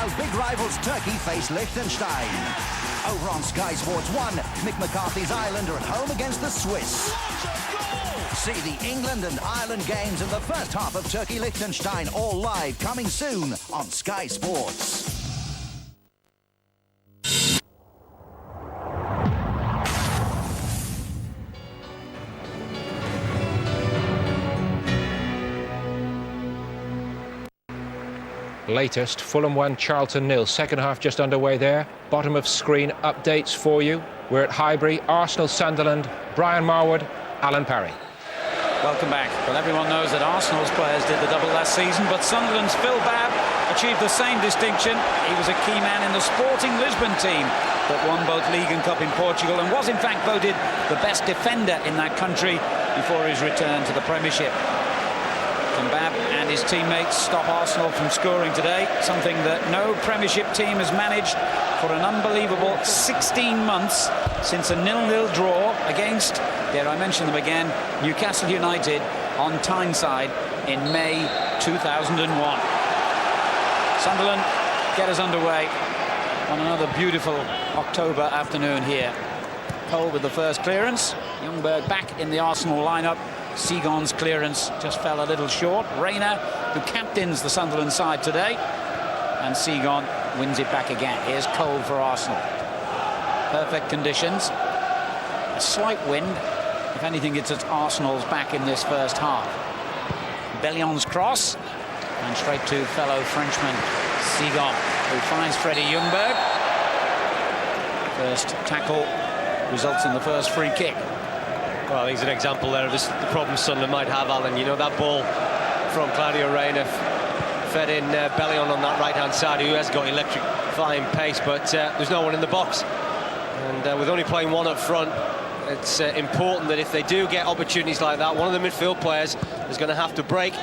As big rivals Turkey face Liechtenstein. Over on Sky Sports 1, Mick McCarthy's Ireland are at home against the Swiss. See the England and Ireland games in the first half of Turkey-Liechtenstein, all live, coming soon on Sky Sports. Latest, Fulham 1, Charlton 0. Second half just underway there. Bottom of screen updates for you. We're at Highbury, Arsenal, Sunderland, Brian Marwood, Alan Parry. Welcome back. Well, everyone knows that Arsenal's players did the double last season, but Sunderland's Phil Babb achieved the same distinction. He was a key man in the Sporting Lisbon team that won both League and Cup in Portugal and was in fact voted the best defender in that country before his return to the Premiership. Can Babb and his teammates stop Arsenal from scoring today? Something that no Premiership team has managed for an unbelievable 16 months since a 0-0 draw against, dare I mention them again, Newcastle United on Tyneside in May 2001. Sunderland get us underway on another beautiful October afternoon here. Cole with the first clearance. Ljungberg back in the Arsenal lineup. Seagon's clearance just fell a little short. Reina, who captains the Sunderland side today, and Seagon wins it back again. Here's Cole for Arsenal. Perfect conditions. A slight wind. If anything, it's at Arsenal's back in this first half. Bellion's cross, and straight to fellow Frenchman Seagon, who finds Freddie Ljungberg. First tackle results in the first free kick. Well, he's an example there of the problem Sunderland might have, Alan. You know, that ball from Claudio Reina fed in Bellion on that right-hand side, who has got electrifying pace, but there's no one in the box. And with only playing one up front, it's important that if they do get opportunities like that, one of the midfield players is going to have to break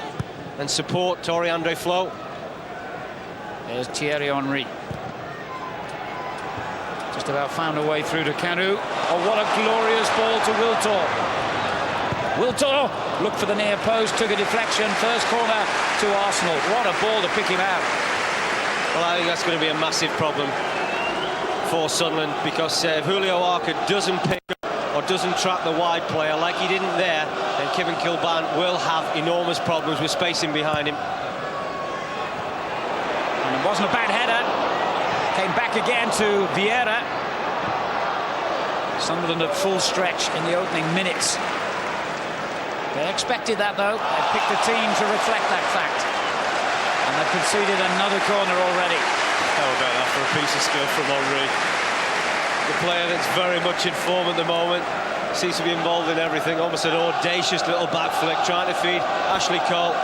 and support Tore-André Flo. There's Thierry Henry. Just about found a way through to Canu. Oh, what a glorious ball to Wiltor. Wiltor looked for the near post, took a deflection, first corner to Arsenal. What a ball to pick him out. Well, I think that's going to be a massive problem for Sunderland, because if Julio Arca doesn't pick up or doesn't trap the wide player like he didn't there, then Kevin Kilban will have enormous problems with spacing behind him. And it wasn't a bad header. Came back again to Vieira. Sunderland at full stretch in the opening minutes. They expected that, though. They picked a team to reflect that fact. And they've conceded another corner already. How about that for a piece of skill from Henry? The player that's very much in form at the moment. Seems to be involved in everything. Almost an audacious little back flick, trying to feed Ashley Cole.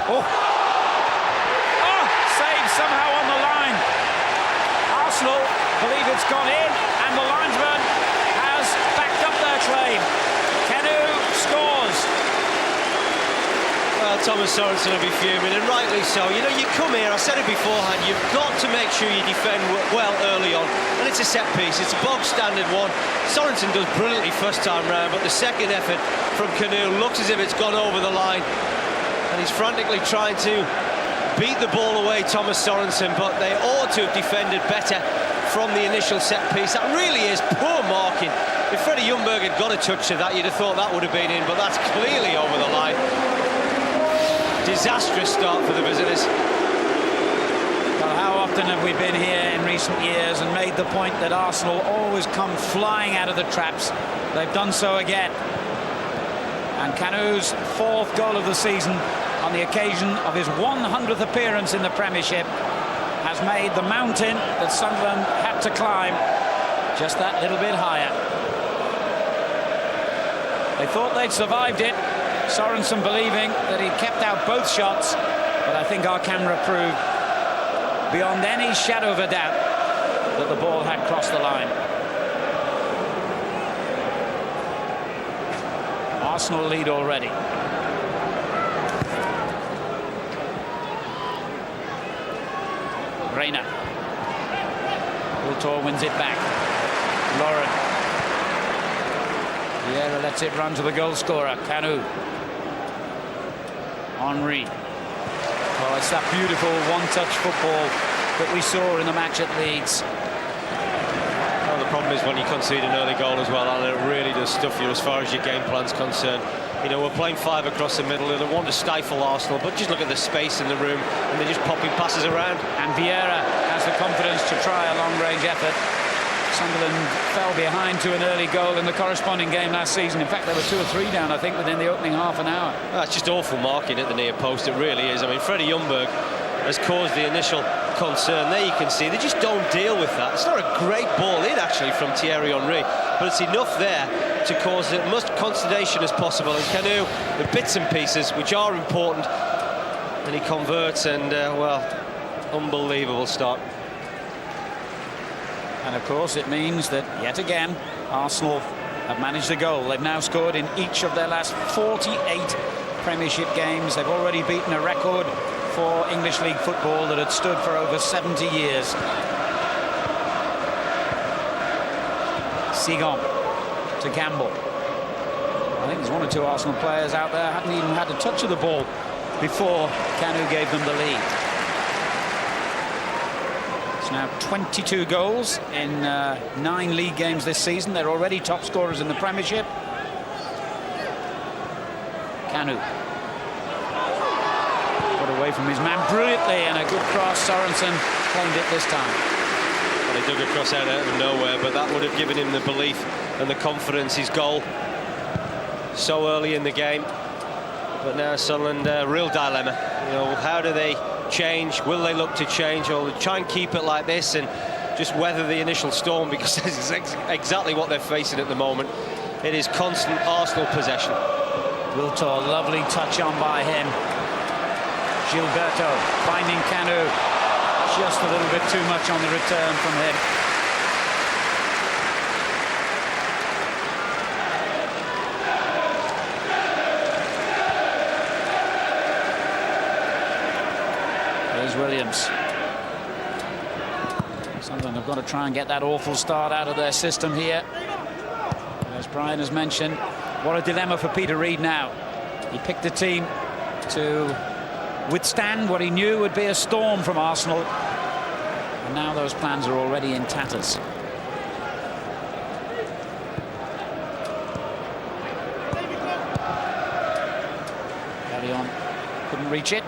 Oh! Somehow on the line. Arsenal believe it's gone in, and the linesman has backed up their claim. Canu scores. Well, Thomas Sorensen will be fuming, and rightly so. You know, you come here, I said it beforehand, you've got to make sure you defend well early on, and it's a set piece, it's a bog standard one. Sorensen does brilliantly first time round, but the second effort from Canu looks as if it's gone over the line, and he's frantically trying to beat the ball away, Thomas Sorensen, but they ought to have defended better from the initial set piece. That really is poor marking. If Freddie Ljungberg had got a touch of that, you'd have thought that would have been in, but that's clearly over the line. Disastrous start for the visitors. Well, how often have we been here in recent years and made the point that Arsenal always come flying out of the traps? They've done so again. And Canu's fourth goal of the season on the occasion of his 100th appearance in the Premiership has made the mountain that Sunderland had to climb just that little bit higher. They thought they'd survived it, Sorensen believing that he'd kept out both shots, but I think our camera proved beyond any shadow of a doubt that the ball had crossed the line. Arsenal lead already. Reina. Wiltor wins it back. Lauren. Vieira lets it run to the goal scorer, Canu. Henry. Oh, That's that beautiful one-touch football that we saw in the match at Leeds. Well, the problem is when you concede an early goal as well, and it really does stuff you as far as your game plan's concerned. You know, we're playing 5 across the middle. They want to stifle Arsenal, but just look at the space in the room, and they're just popping passes around. And Vieira has the confidence to try a long-range effort. Sunderland fell behind to an early goal in the corresponding game last season. In fact, there were 2 or 3 down, I think, within the opening half an hour. That's just awful marking at the near post. It really is. I mean, Freddie Ljungberg has caused the initial concern. There you can see they just don't deal with that. It's not a great ball in, actually, from Thierry Henry, but it's enough there to cause as much consternation as possible. And Kanu, the bits and pieces, which are important, and he converts, and, well, unbelievable start. And of course it means that yet again Arsenal have managed a goal. They've now scored in each of their last 48 Premiership games. They've already beaten a record for English League football that had stood for over 70 years. Sigon to Gamble. I think there's 1 or 2 Arsenal players out there hadn't even had a touch of the ball before Kanu gave them the lead. It's now 22 goals in 9 league games this season. They're already top scorers in the Premiership. Kanu got away from his man brilliantly, and a good cross. Sorensen claimed it this time. Well, he dug a cross out of nowhere, but that would have given him the belief and the confidence. His goal so early in the game, but now Sunderland, real dilemma. You know, how do they change? Will they look to change, or try and keep it like this and just weather the initial storm? Because this is exactly what they're facing at the moment. It is constant Arsenal possession. Wiltor, lovely touch on by him. Gilberto finding Kanu, just a little bit too much on the return from him. There's Williams. Sunderland have got to try and get that awful start out of their system here. As Brian has mentioned, what a dilemma for Peter Reid now. He picked a team to withstand what he knew would be a storm from Arsenal, and now those plans are already in tatters. Carry on, couldn't reach it.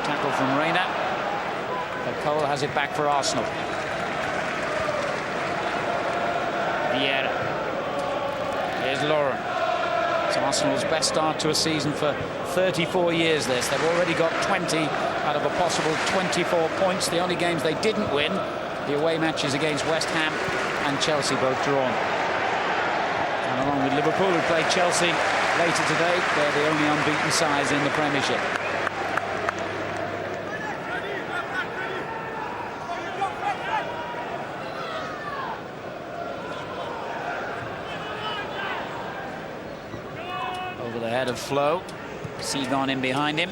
Tackle from Reina, but Cole has it back for Arsenal. Vieira. Here's Lauren. It's Arsenal's best start to a season for 34 years this. They've already got 20 out of a possible 24 points. The only games they didn't win, the away matches against West Ham and Chelsea, both drawn. And along with Liverpool, who played Chelsea later today, they're the only unbeaten sides in the Premiership. Over the head of Flo. Sigon in behind him.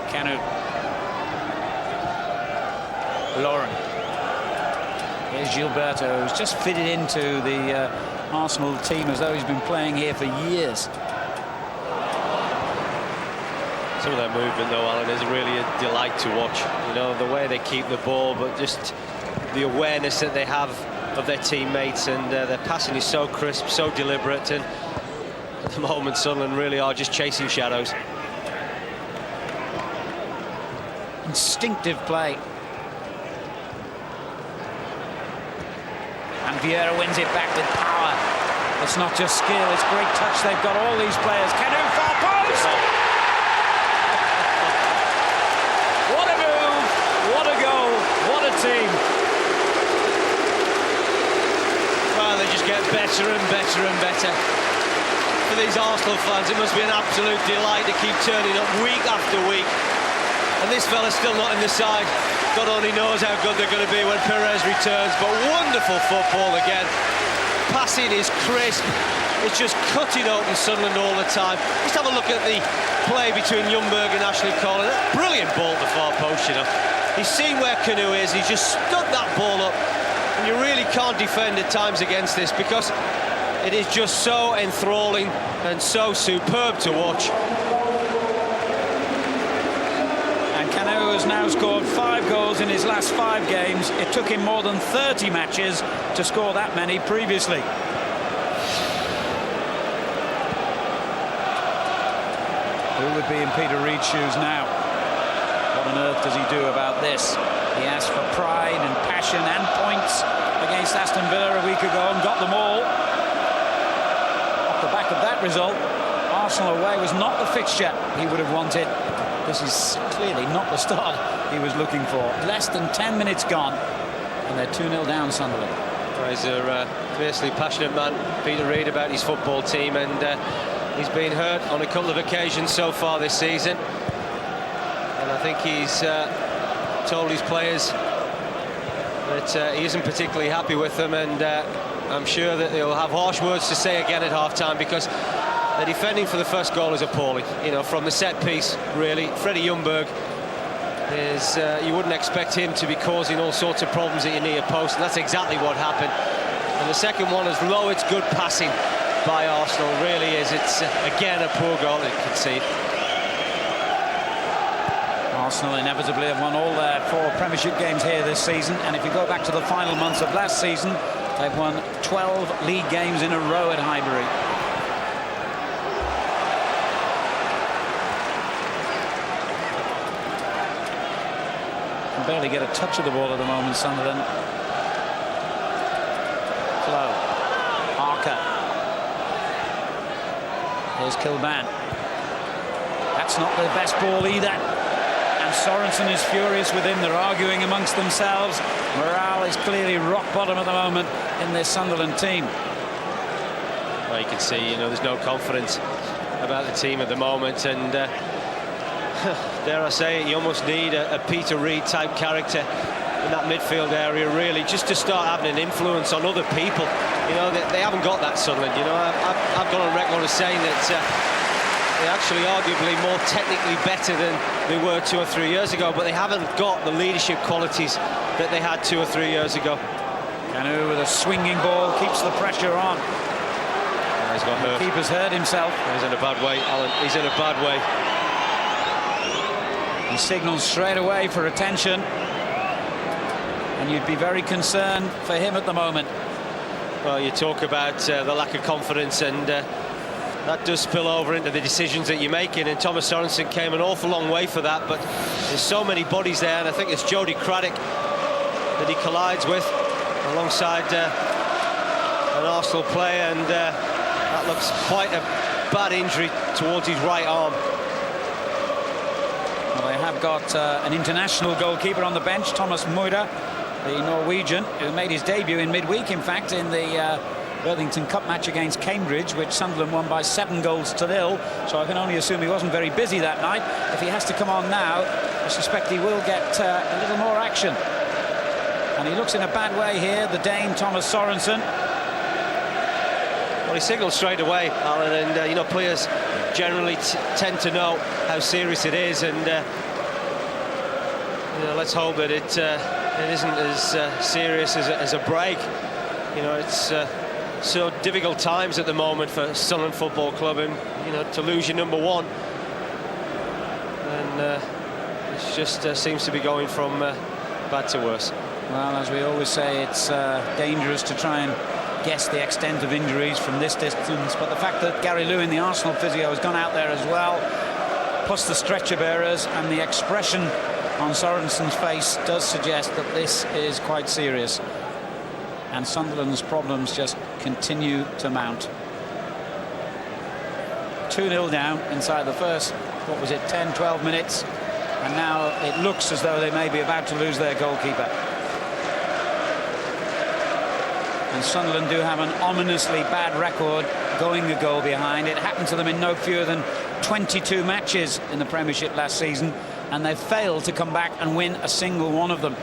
Kanu. Lauren. Here's Gilberto, who's just fitted into the Arsenal team as though he's been playing here for years. Some of that movement, though, Alan, is really a delight to watch. You know, the way they keep the ball, but just the awareness that they have of their teammates, and their passing is so crisp, so deliberate, and at the moment Sunderland really are just chasing shadows. Instinctive play. And Vieira wins it back with power. It's not just skill, it's great touch. They've got all these players. Kanu, far post! What a move, what a goal, what a team. Well, they just get better and better and better. For these Arsenal fans, it must be an absolute delight to keep turning up week after week. And this fella's still not in the side. God only knows how good they're going to be when Perez returns. But wonderful football again. Passing is crisp. It's just cutting open Sunderland all the time. Just have a look at the play between Ljungberg and Ashley Cole. Brilliant ball to far post, you know. He's seen where Kanu is. He's just stood that ball up. And you really can't defend at times against this, because It is just so enthralling and so superb to watch. And Canu has now scored 5 goals in his last 5 games. It took him more than 30 matches to score that many previously. Who would be in Peter Reid's shoes now? What on earth does he do about this? He asked for pride and passion and points against Aston Villa a week ago and got them all. Off the back of that result, Arsenal away was not the fixture he would have wanted. This is clearly not the start he was looking for. Less than 10 minutes gone, and they're 2-0 down, Sunderland. Well, he's a fiercely passionate man, Peter Reid, about his football team, and he's been hurt on a couple of occasions so far this season. And I think he's told his players that he isn't particularly happy with them, and I'm sure that they'll have harsh words to say again at half-time, because the defending for the first goal is appalling. You know, from the set piece, really. Freddie Ljungberg is, you wouldn't expect him to be causing all sorts of problems at your near post, and that's exactly what happened. And the second one, as low, it's good passing by Arsenal, really is. It's again a poor goal to concede. Arsenal inevitably have won all their 4 Premiership games here this season, and if you go back to the final months of last season, they've won 12 league games in a row at Highbury. Can barely get a touch of the ball at the moment, Sunderland. Flo, Arca. Here's Kilban. That's not the best ball either. And Sorensen is furious with him. They're arguing amongst themselves. Morale is clearly rock bottom at the moment in this Sunderland team. Well, you can see, you know, there's no confidence about the team at the moment, and dare I say it, you almost need a Peter Reid type character in that midfield area, really, just to start having an influence on other people. You know, they haven't got that, Sunderland. You know, I've gone on record as saying that they're actually arguably more technically better than they were 2 or 3 years ago, but they haven't got the leadership qualities that they had 2 or 3 years ago. Canu with a swinging ball keeps the pressure on. He's got hurt. The keeper's hurt himself. He's in a bad way, Alan. He's in a bad way. He signals straight away for attention, and you'd be very concerned for him at the moment. Well, you talk about the lack of confidence, and that does spill over into the decisions that you're making, and Thomas Sorensen came an awful long way for that, but there's so many bodies there, and I think it's Jody Craddock that he collides with alongside an Arsenal player, and that looks quite a bad injury towards his right arm. Well, they have got an international goalkeeper on the bench, Thomas Müller, the Norwegian, who made his debut in midweek, in fact, in the Worthington Cup match against Cambridge, which Sunderland won by 7 goals to 0. So I can only assume he wasn't very busy that night. If he has to come on now, I suspect he will get a little more action. And he looks in a bad way here, the Dane Thomas Sorensen. Well, he signaled straight away, Alan, and you know, players generally tend to know how serious it is, and you know, let's hope that it isn't as serious as a break. You know, it's so difficult times at the moment for Sunderland Football Club, and you know, to lose your number 1, and it just seems to be going from bad to worse. Well, as we always say, it's dangerous to try and guess the extent of injuries from this distance, but the fact that Gary Lewin, the Arsenal physio, has gone out there as well, plus the stretcher bearers, and the expression on Sorensen's face does suggest that this is quite serious. And Sunderland's problems just continue to mount. 2-0 down inside the first, what was it, 10-12 minutes, and now it looks as though they may be about to lose their goalkeeper. And Sunderland do have an ominously bad record going a goal behind. It happened to them in no fewer than 22 matches in the Premiership last season, and they've failed to come back and win a single one of them.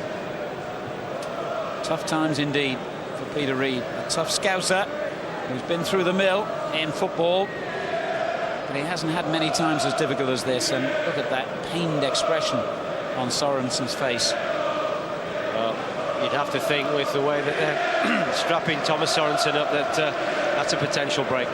Tough times indeed for Peter Reid, a tough Scouser who's been through the mill in football, but he hasn't had many times as difficult as this. And look at that pained expression on Sorensen's face. Well, you'd have to think, with the way that they're strapping Thomas Sorensen up, that That's a potential break.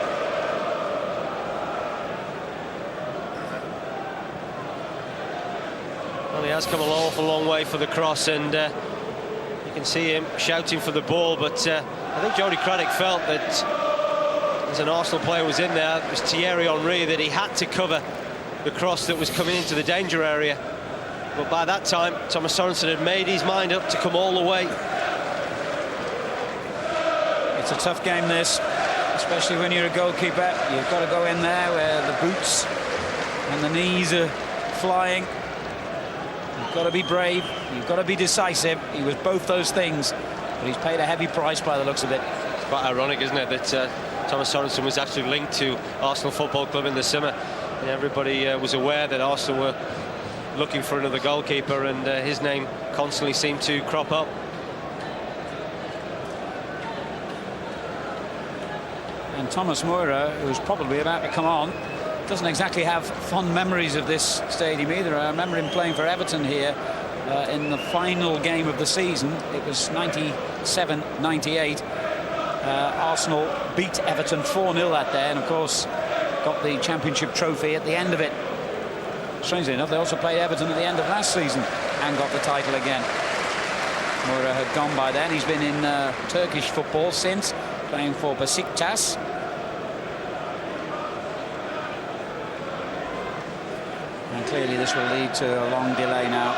Well, he has come an awful long way for the cross, and you can see him shouting for the ball, but I think Jody Craddock felt that as an Arsenal player was in there, it was Thierry Henry, that he had to cover the cross that was coming into the danger area. But by that time, Thomas Sorensen had made his mind up to come all the way. It's a tough game, this, especially when you're a goalkeeper. You've got to go in there where the boots and the knees are flying. You've got to be brave, you've got to be decisive. He was both those things, but he's paid a heavy price by the looks of it. It's quite ironic, isn't it, that Thomas Sorensen was actually linked to Arsenal Football Club in the summer. And everybody was aware that Arsenal were looking for another goalkeeper, and his name constantly seemed to crop up. And Thomas Moura, who's probably about to come on, doesn't exactly have fond memories of this stadium either. I remember him playing for Everton here in the final game of the season. It was 97-98. Arsenal beat Everton 4-0 that day, and of course got the championship trophy at the end of it. Strangely enough, they also played Everton at the end of last season and got the title again. Moura had gone by then. He's been in Turkish football since, playing for Besiktas. And clearly this will lead to a long delay now.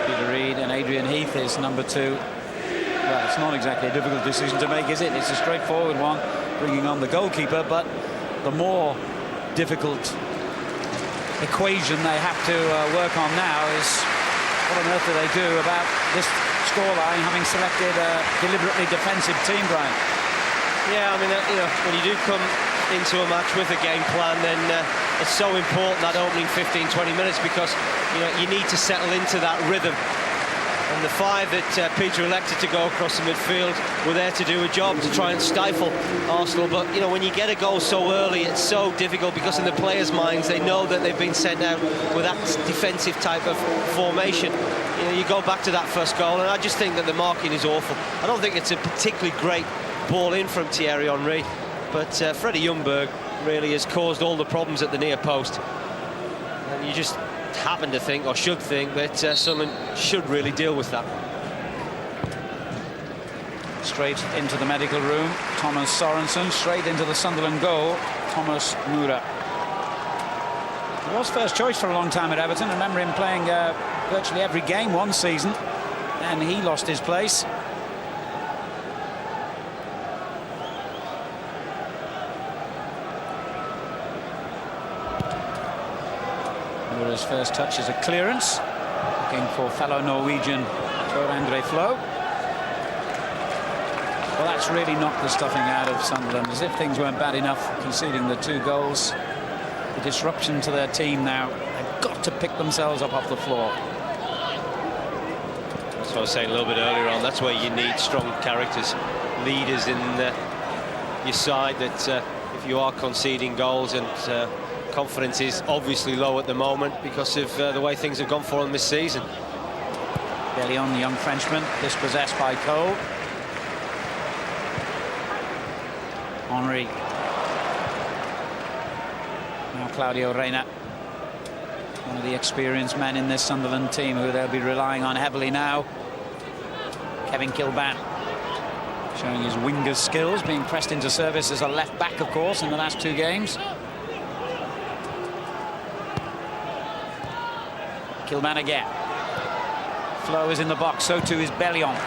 Peter Reid and Adrian Heath is number 2. Well, it's not exactly a difficult decision to make, is it? It's a straightforward one, bringing on the goalkeeper, but the more difficult equation they have to work on now is what on earth do they do about this scoreline, having selected a deliberately defensive team, Brian? Yeah, I mean, you know, when you do come into a match with a game plan, then it's so important, that opening 15-20 minutes, because you need to settle into that rhythm. And the 5 that Peter elected to go across the midfield were there to do a job, to try and stifle Arsenal. But when you get a goal so early, it's so difficult, because in the players' minds they know that they've been sent out with that defensive type of formation. You go back to that first goal, and I just think that the marking is awful. I don't think it's a particularly great ball in from Thierry Henry, but Freddie Ljungberg really has caused all the problems at the near post. And you just happen to think, or should think, that Sunderland should really deal with that. Straight into the medical room, Thomas Sorensen. Straight into the Sunderland goal, Thomas Moura. He was first choice for a long time at Everton. I remember him playing virtually every game one season, and he lost his place. Moura's first touch is a clearance, looking for fellow Norwegian Tor André Flo. Well, that's really knocked the stuffing out of Sunderland, as if things weren't bad enough conceding the 2 goals. The disruption to their team now, they've got to pick themselves up off the floor. That's what I was saying a little bit earlier on. That's where you need strong characters, leaders in your side, that if you are conceding goals, and confidence is obviously low at the moment because of the way things have gone for them this season. Bellion, the young Frenchman, dispossessed by Cole. Henry. Now Claudio Reyna, one of the experienced men in this Sunderland team, who they'll be relying on heavily now. Kevin Kilban, showing his winger's skills, being pressed into service as a left back, of course, in the last 2 games. Kilban again. Flo is in the box, so too is Bellion.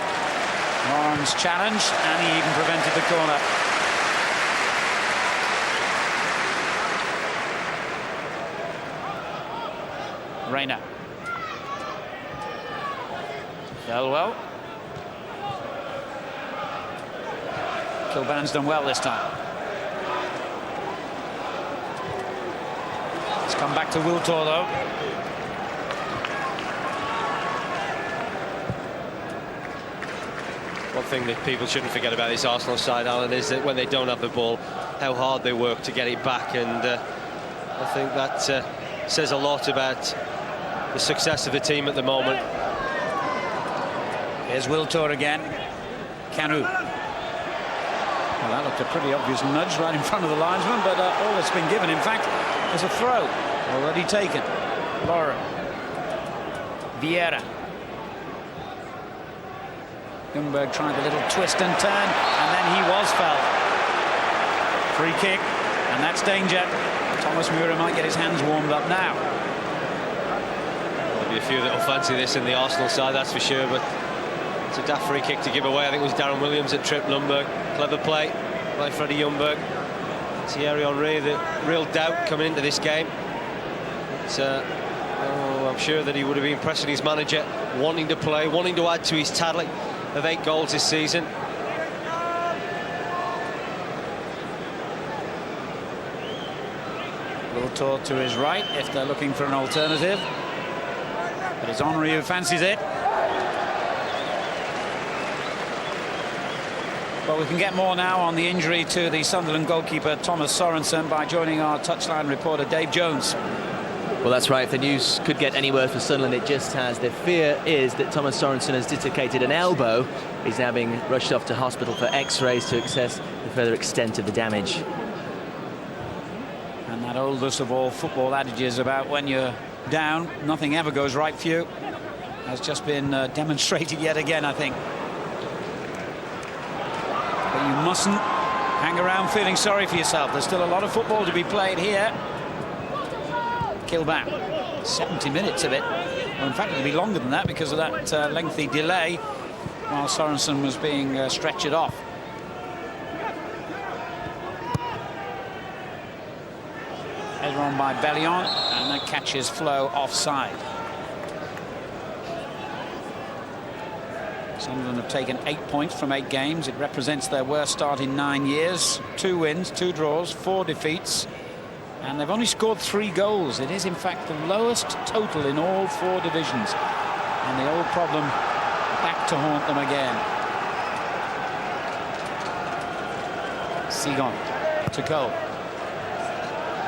Lawrence challenged, and he even prevented the corner. Reyna. Well. Kilban's done well this time. It's come back to Wiltor, though. One thing that people shouldn't forget about this Arsenal side, Alan, is that when they don't have the ball, how hard they work to get it back, and I think that says a lot about the success of the team at the moment. Here's Wiltor again. Canu. Well, that looked a pretty obvious nudge right in front of the linesman, but all that's been given, in fact, is a throw already taken. Lauren. Vieira. Ljungberg tried a little twist and turn, and then he was fouled. Free kick, and that's danger. Thomas Müller might get his hands warmed up now. There'll be a few that'll fancy this in the Arsenal side, that's for sure, but it's a daft free kick to give away. I think it was Darren Williams that tripped Ljungberg. Clever play by Freddie Ljungberg. Thierry Henry, the real doubt coming into this game. I'm sure that he would have been pressing his manager, wanting to play, wanting to add to his tally of 8 goals this season. Wiltord to his right if they're looking for an alternative. But it's Henry who fancies it. Well, we can get more now on the injury to the Sunderland goalkeeper Thomas Sorensen by joining our touchline reporter Dave Jones. Well, that's right. If the news could get any worse for Sunderland, it just has. The fear is that Thomas Sorensen has dislocated an elbow. He's now being rushed off to hospital for x-rays to assess the further extent of the damage. And that oldest of all football adages about when you're down, nothing ever goes right for you, has just been demonstrated yet again, I think. But you mustn't hang around feeling sorry for yourself. There's still a lot of football to be played here. Kilban, 70 minutes of it. Well, in fact, it'll be longer than that because of that lengthy delay while Sorensen was being stretchered off. Header on by Bellion, and that catches Flo offside. Sunderland have taken 8 points from 8 games. It represents their worst start in 9 years. 2 wins, 2 draws, 4 defeats. And they've only scored 3 goals. It is, in fact, the lowest total in all 4 divisions. And the old problem back to haunt them again. Sigon to goal.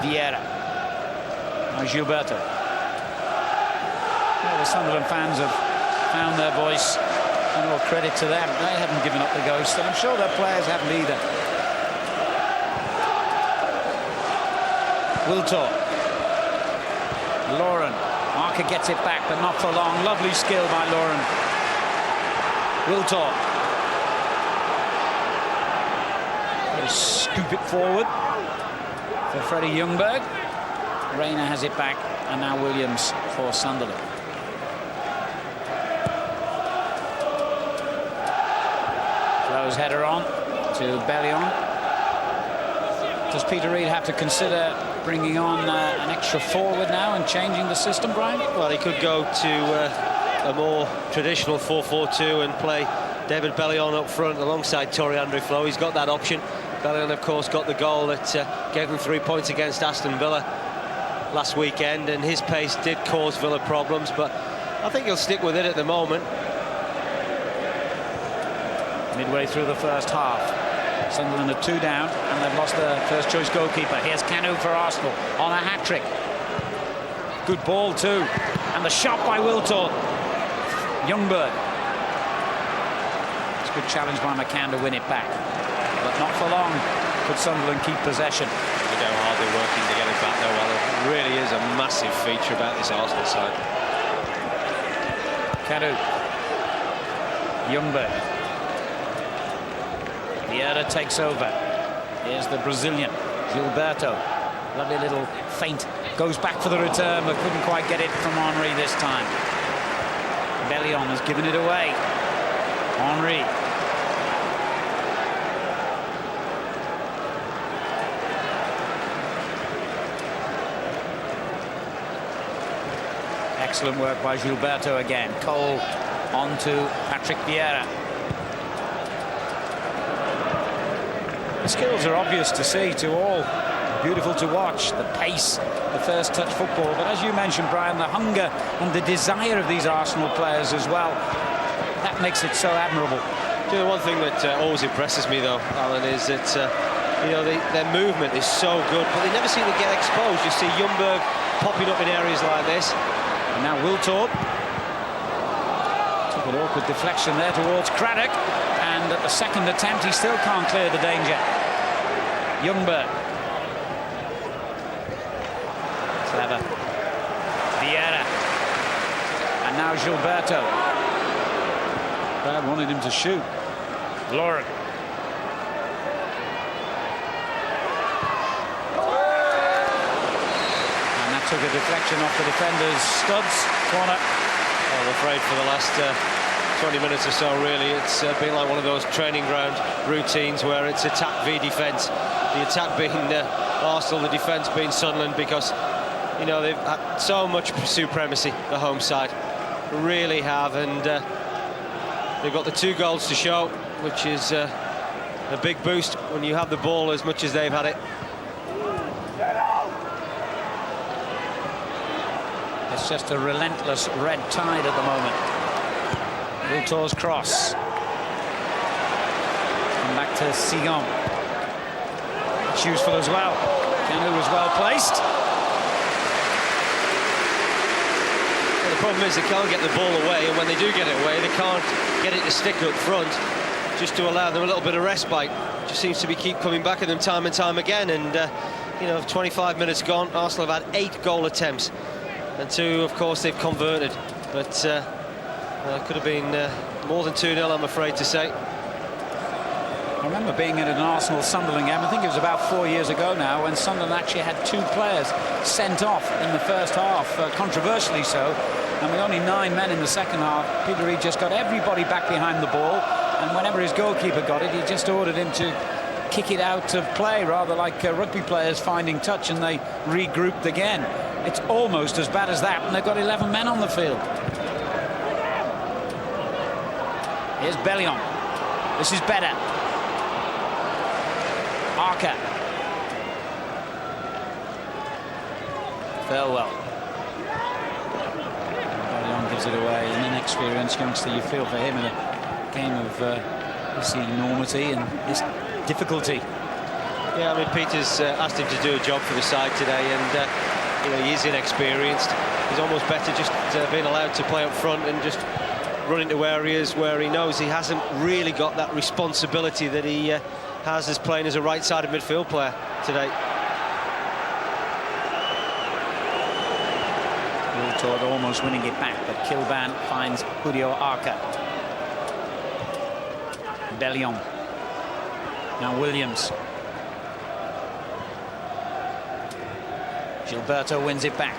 Vieira. Now Gilberto. Well, the Sunderland fans have found their voice, and all credit to them. They haven't given up the ghost, and I'm sure their players haven't either. Wiltord. Lauren. Marker gets it back, but not for long. Lovely skill by Lauren. Wiltord. Going to scoop it forward for Freddie Ljungberg. Rayner has it back, and now Williams for Sunderland. Flo's header on to Bellion. Does Peter Reid have to consider bringing on an extra forward now and changing the system, Brian? Well, he could go to a more traditional 4-4-2 and play David Bellion up front alongside Tore-André Flo. He's got that option. Bellion, of course, got the goal that gave him 3 points against Aston Villa last weekend, and his pace did cause Villa problems, but I think he'll stick with it at the moment. Midway through the first half, Sunderland are 2 down, and they've lost their first choice goalkeeper. Here's Canu for Arsenal on a hat-trick. Good ball too, and the shot by Wiltord. Ljungberg. It's a good challenge by McCann to win it back, but not for long could Sunderland keep possession. They're hardly working to get it back though. Well, it really is a massive feature about this Arsenal side. Canu. Ljungberg. Vieira takes over. Here's the Brazilian, Gilberto. Lovely little feint. Goes back for the return, but couldn't quite get it from Henry this time. Bellion has given it away. Henry. Excellent work by Gilberto again. Cole on to Patrick Vieira. The skills are obvious to see to all. Beautiful to watch. The pace, the first touch football. But as you mentioned, Brian, the hunger and the desire of these Arsenal players as well. That makes it so admirable. You know, one thing that always impresses me, though, Alan, is that you know, their movement is so good, but they never seem to get exposed. You see Ljungberg popping up in areas like this. And now Wiltord took an awkward deflection there towards Craddock, And at the second attempt, he still can't clear the danger. Ljungberg. Clever. Vieira. And now Gilberto. Brad wanted him to shoot. Lauren. And that took a deflection off the defender's studs. Corner. Well, I'm afraid for the last 20 minutes or so, really, it's been like one of those training ground routines where it's attack v defence. The attack being Arsenal, the defence being Sunderland, because, you know, they've had so much supremacy, the home side. Really have, and they've got the 2 goals to show, which is a big boost when you have the ball as much as they've had it. It's just a relentless red tide at the moment. Wiltor's cross. Come back to Sigon. It's useful as well. Kanu was well placed. Well, the problem is they can't get the ball away, and when they do get it away, they can't get it to stick up front, just to allow them a little bit of respite. Just seems to be keep coming back at them time and time again, and you know, 25 minutes gone, Arsenal have had 8 goal attempts, and 2, of course, they've converted, but could have been more than 2-0, I'm afraid to say. I remember being at an Arsenal-Sunderland game, I think it was about 4 years ago now, when Sunderland actually had 2 players sent off in the first half, controversially so, and with only 9 men in the second half. Peter Reid just got everybody back behind the ball, and whenever his goalkeeper got it, he just ordered him to kick it out of play, rather like rugby players finding touch, and they regrouped again. It's almost as bad as that, and they've got 11 men on the field. Here's Bellion. This is better. Arca. Farewell. Bellion gives it away. An inexperienced youngster, you feel for him in a game of this enormity and this difficulty. Yeah, I mean, Peter's asked him to do a job for the side today, and you know, he is inexperienced. He's almost better just being allowed to play up front and just run into areas where he knows he hasn't really got that responsibility that he has as playing as a right-sided midfield player today. Wiltord almost winning it back, but Kilban finds Julio Arca. Bellion. Now Williams. Gilberto wins it back.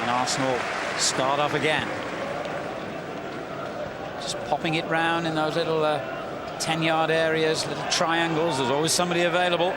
And Arsenal start off again. Just popping it round in those little 10-yard areas, little triangles. There's always somebody available.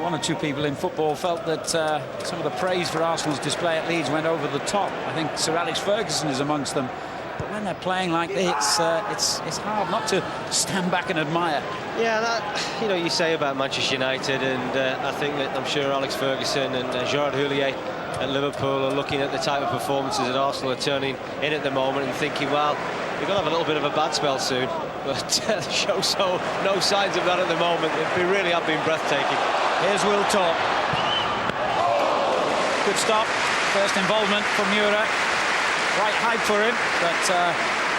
One or two people in football felt that some of the praise for Arsenal's display at Leeds went over the top. I think Sir Alex Ferguson is amongst them. But when they're playing like this, it's hard not to stand back and admire. Yeah, that, you know, you say about Manchester United, and I think that I'm sure Alex Ferguson and Gerard Houllier at Liverpool are looking at the type of performances that Arsenal are turning in at the moment and thinking, well, we're going to have a little bit of a bad spell soon. But show no signs of that at the moment. They really have been breathtaking. Here's Wiltor. Good stop. First involvement from Miura. Right height for him, but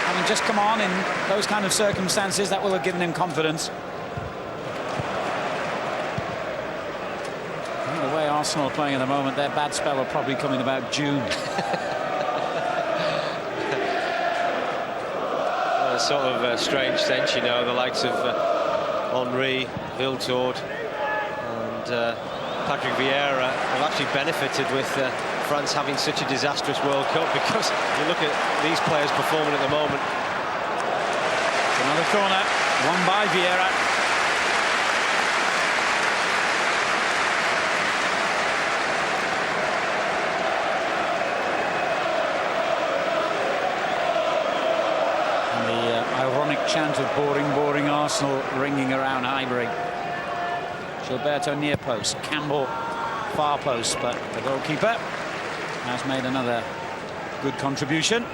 having just come on in those kind of circumstances, that will have given him confidence. And the way Arsenal are playing at the moment, their bad spell will probably come in about June. A sort of strange sense, you know, the likes of Henry, Wiltord and Patrick Vieira have actually benefited with France having such a disastrous World Cup, because you look at these players performing at the moment. Another corner, won by Vieira. And the ironic chant of boring, boring Arsenal ringing around Highbury. Gilberto near post, Campbell far post, but the goalkeeper has made another good contribution.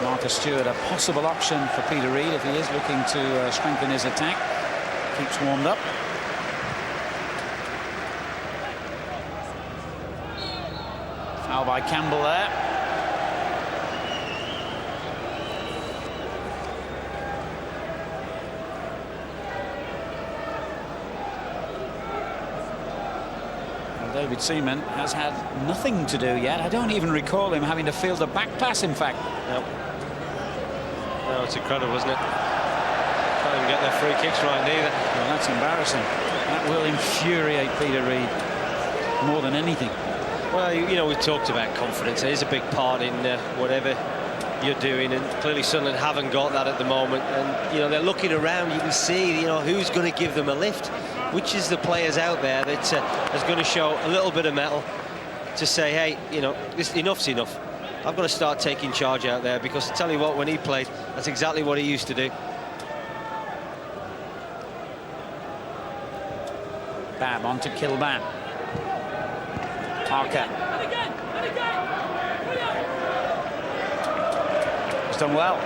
Marcus Stewart, a possible option for Peter Reid if he is looking to strengthen his attack. keeps warmed up. Foul by Campbell there. Well, David Seaman has had nothing to do yet. I don't even recall him having to field a back pass, in fact. Yep. No, it's incredible, isn't it? Can't even get their free kicks right neither. Well, that's embarrassing. That will infuriate Peter Reid more than anything. Well, you know, we've talked about confidence. It is a big part in whatever you're doing, and clearly Sunderland haven't got that at the moment. And, you know, they're looking around. You can see, you know, who's going to give them a lift, which is the players out there that is going to show a little bit of mettle to say, hey, you know, enough's enough. I've got to start taking charge out there, because I tell you what, when he played, that's exactly what he used to do. Bab on to Kilban. Parker. He's done well.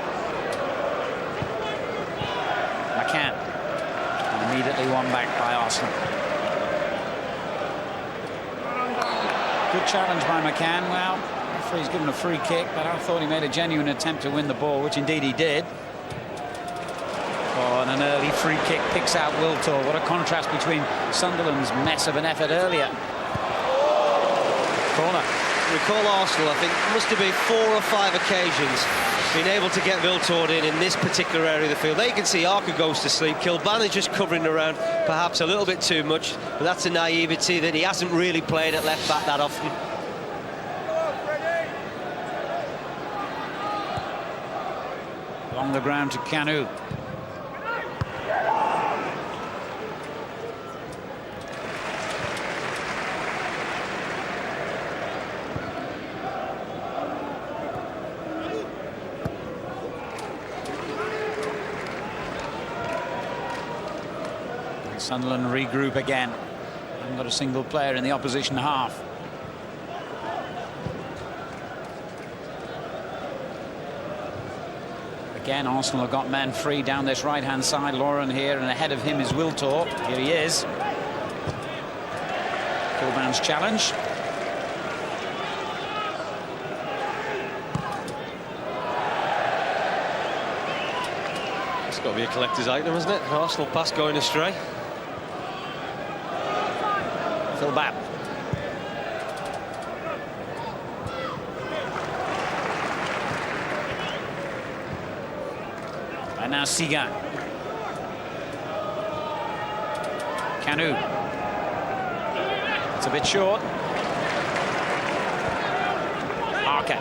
McCann. And immediately won back by Arsenal. Good challenge by McCann. Well, referee's given a free kick, but I thought he made a genuine attempt to win the ball, which indeed he did. Oh, and an early free kick picks out Wiltor. What a contrast between Sunderland's mess of an effort earlier. Corner. Recall Arsenal, I think, must have been 4 or 5 occasions being able to get Wiltor in this particular area of the field. There you can see Arca goes to sleep. Kilban is just covering around perhaps a little bit too much, but that's a naivety that he hasn't really played at left back that often. Along the ground to Canu. Sunderland regroup again. Haven't got a single player in the opposition half. Again, Arsenal have got men free down this right-hand side. Lauren here, and ahead of him is Wiltor. Here he is. Kilban's challenge. It's got to be a collector's item, isn't it? Arsenal pass going astray. Phil Babb. And now Sigan. Canu. It's a bit short. Arca.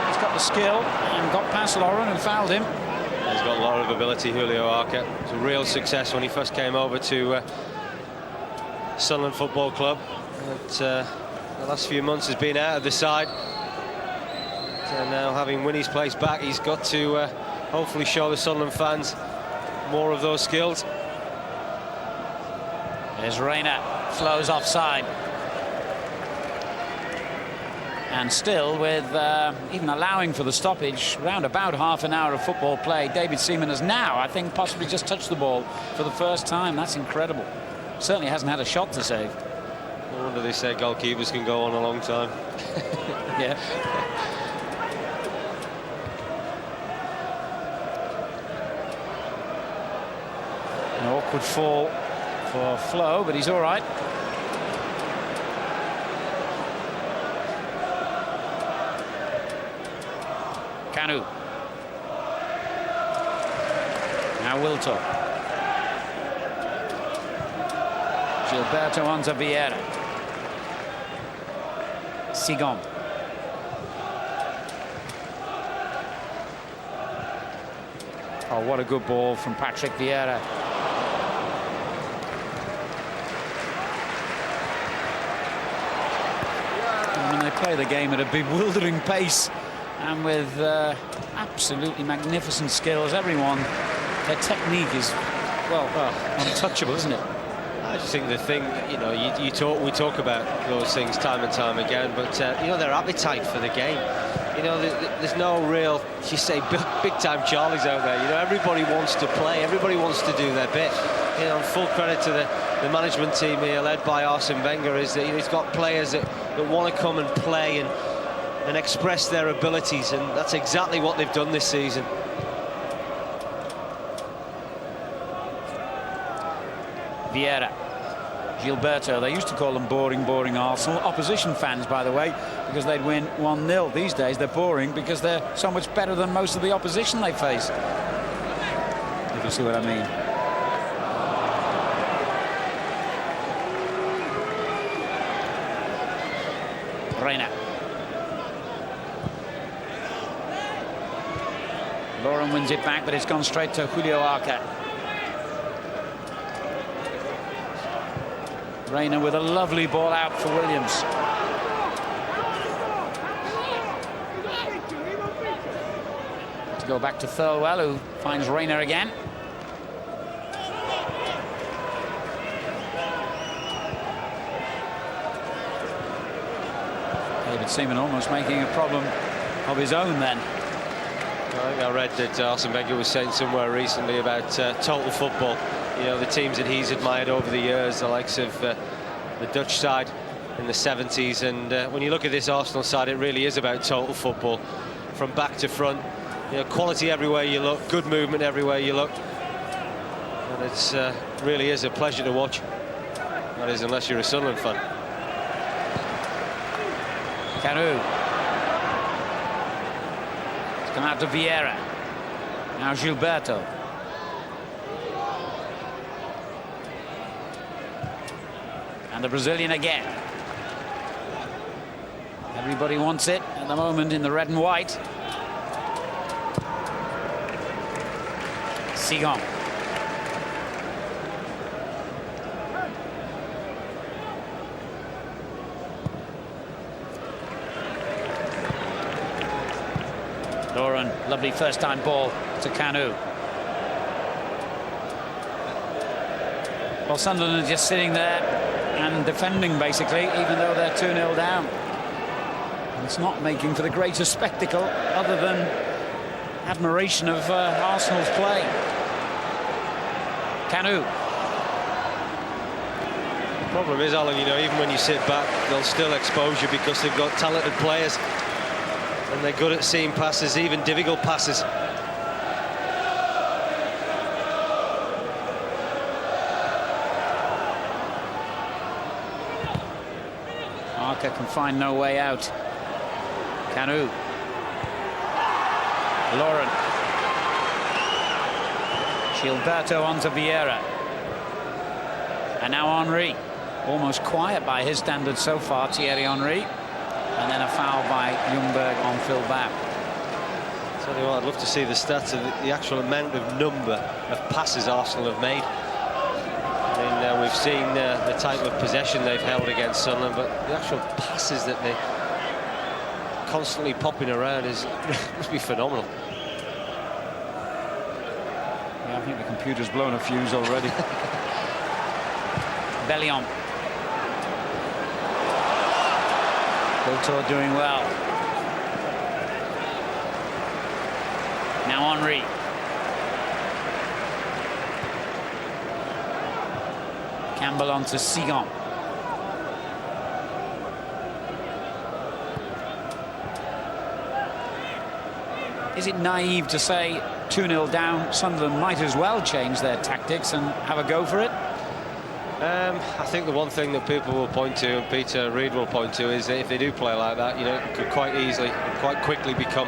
He's got the skill and got past Lauren and fouled him. He's got a lot of ability, Julio Arca. It's a real success when he first came over to Sunderland Football Club. But, the last few months has been out of the side. And now, having Winnie's place back, he's got to hopefully show the Sunderland fans more of those skills. There's Reina, flows offside. And still, with even allowing for the stoppage, around about half an hour of football play, David Seaman has now, I think, possibly just touched the ball for the first time. That's incredible. Certainly hasn't had a shot to save. No wonder they say goalkeepers can go on a long time. Yeah. An awkward fall for Flo, but he's all right. Canu. Now Wiltor. Gilberto onto Vieira. Sigon. Oh, what a good ball from Patrick Vieira. I mean, they play the game at a bewildering pace and with absolutely magnificent skills. Everyone, their technique is, well, untouchable, isn't it? I just think the thing, you know, we talk about those things time and time again, but you know, their appetite for the game. You know, there's no real, you say, big-time Charlies out there. You know, everybody wants to play, everybody wants to do their bit. You know, full credit to the management team here, led by Arsene Wenger, is that, you know, he's got players that want to come and play and express their abilities, and that's exactly what they've done this season. Vieira, Gilberto. They used to call them boring Arsenal. Opposition fans, by the way, because they'd win 1-0. These days they're boring because they're so much better than most of the opposition they face. If you see what I mean. Reina. Lauren wins it back, but it's gone straight to Julio Arca. Reina with a lovely ball out for Williams. To go back to Thirlwell, who finds Reina again. David Seaman almost making a problem of his own then. I think I read that Arsene Wenger was saying somewhere recently about total football. You know, the teams that he's admired over the years, the likes of the Dutch side in the 70s. And when you look at this Arsenal side, it really is about total football from back to front. You know, quality everywhere you look, good movement everywhere you look. And it's really is a pleasure to watch. That is, unless you're a Sunderland fan. Carew. It's come out to Vieira. Now Gilberto. And the Brazilian again. Everybody wants it at the moment in the red and white. Sigon. Lauren, lovely first-time ball to Carew. Well, Sunderland are just sitting there and defending, basically, even though they're 2-0 down. And it's not making for the greatest spectacle, other than admiration of Arsenal's play. Carew. The problem is, Alan, you know, even when you sit back, they'll still expose you because they've got talented players. And they're good at seeing passes, even difficult passes. Arca can find no way out. Carew. Lauren. Gilberto onto Vieira. And now Henry. Almost quiet by his standards so far, Thierry Henry. And then a foul by Ljungberg on Phil Babb. Tell you what, I'd love to see the stats of the actual amount of number of passes Arsenal have made. I mean, we've seen the type of possession they've held against Sunderland, but the actual passes that they're constantly popping around must be phenomenal. Yeah, I think the computer's blown a fuse already. Bellion. Couture doing well. Now Henry. Campbell on to Sigon. Is it naive to say 2-0 down, Sunderland might as well change their tactics and have a go for it? I think the one thing that people will point to, and Peter Reid will point to, is that if they do play like that, you know, it could quite easily, quite quickly become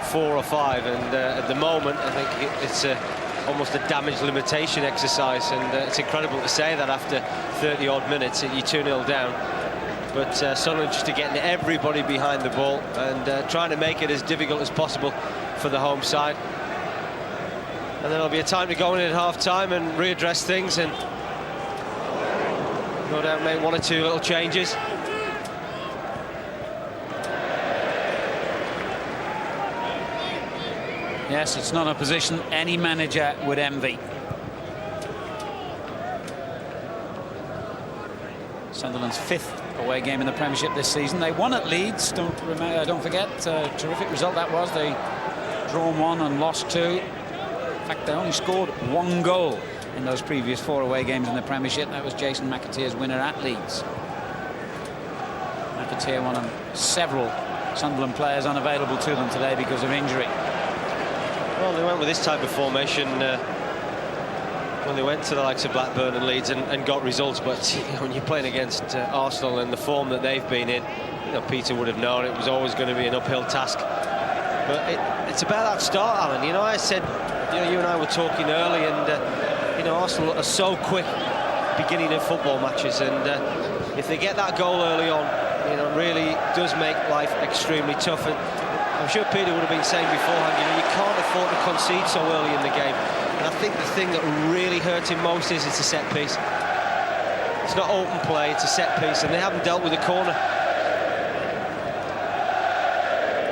4 or 5. And at the moment, I think it's almost a damage limitation exercise, and it's incredible to say that after 30-odd minutes, you're 2-0 down. But Sunderland just getting everybody behind the ball and trying to make it as difficult as possible for the home side. And then there'll be a time to go in at half-time and readdress things, and no doubt make 1 or 2 little changes. Yes, it's not a position any manager would envy. Sunderland's 5th away game in the Premiership this season. They won at Leeds, don't forget. Terrific result that was. They drawn 1 and lost 2. In fact, they only scored 1 goal in those previous 4 away games in the Premiership. That was Jason McAteer's winner at Leeds. McAteer, one of several Sunderland players unavailable to them today because of injury. Well, they went with this type of formation when they went to the likes of Blackburn and Leeds and got results, but when you're playing against Arsenal and the form that they've been in, Peter would have known it was always going to be an uphill task. But it's about that start, Alan. I said, you and I were talking early, and Arsenal are so quick beginning of football matches, and if they get that goal early on, it really does make life extremely tough. And I'm sure Peter would have been saying beforehand, you can't afford to concede so early in the game. And I think the thing that really hurt him most is it's a set piece. It's not open play, it's a set piece, and they haven't dealt with the corner.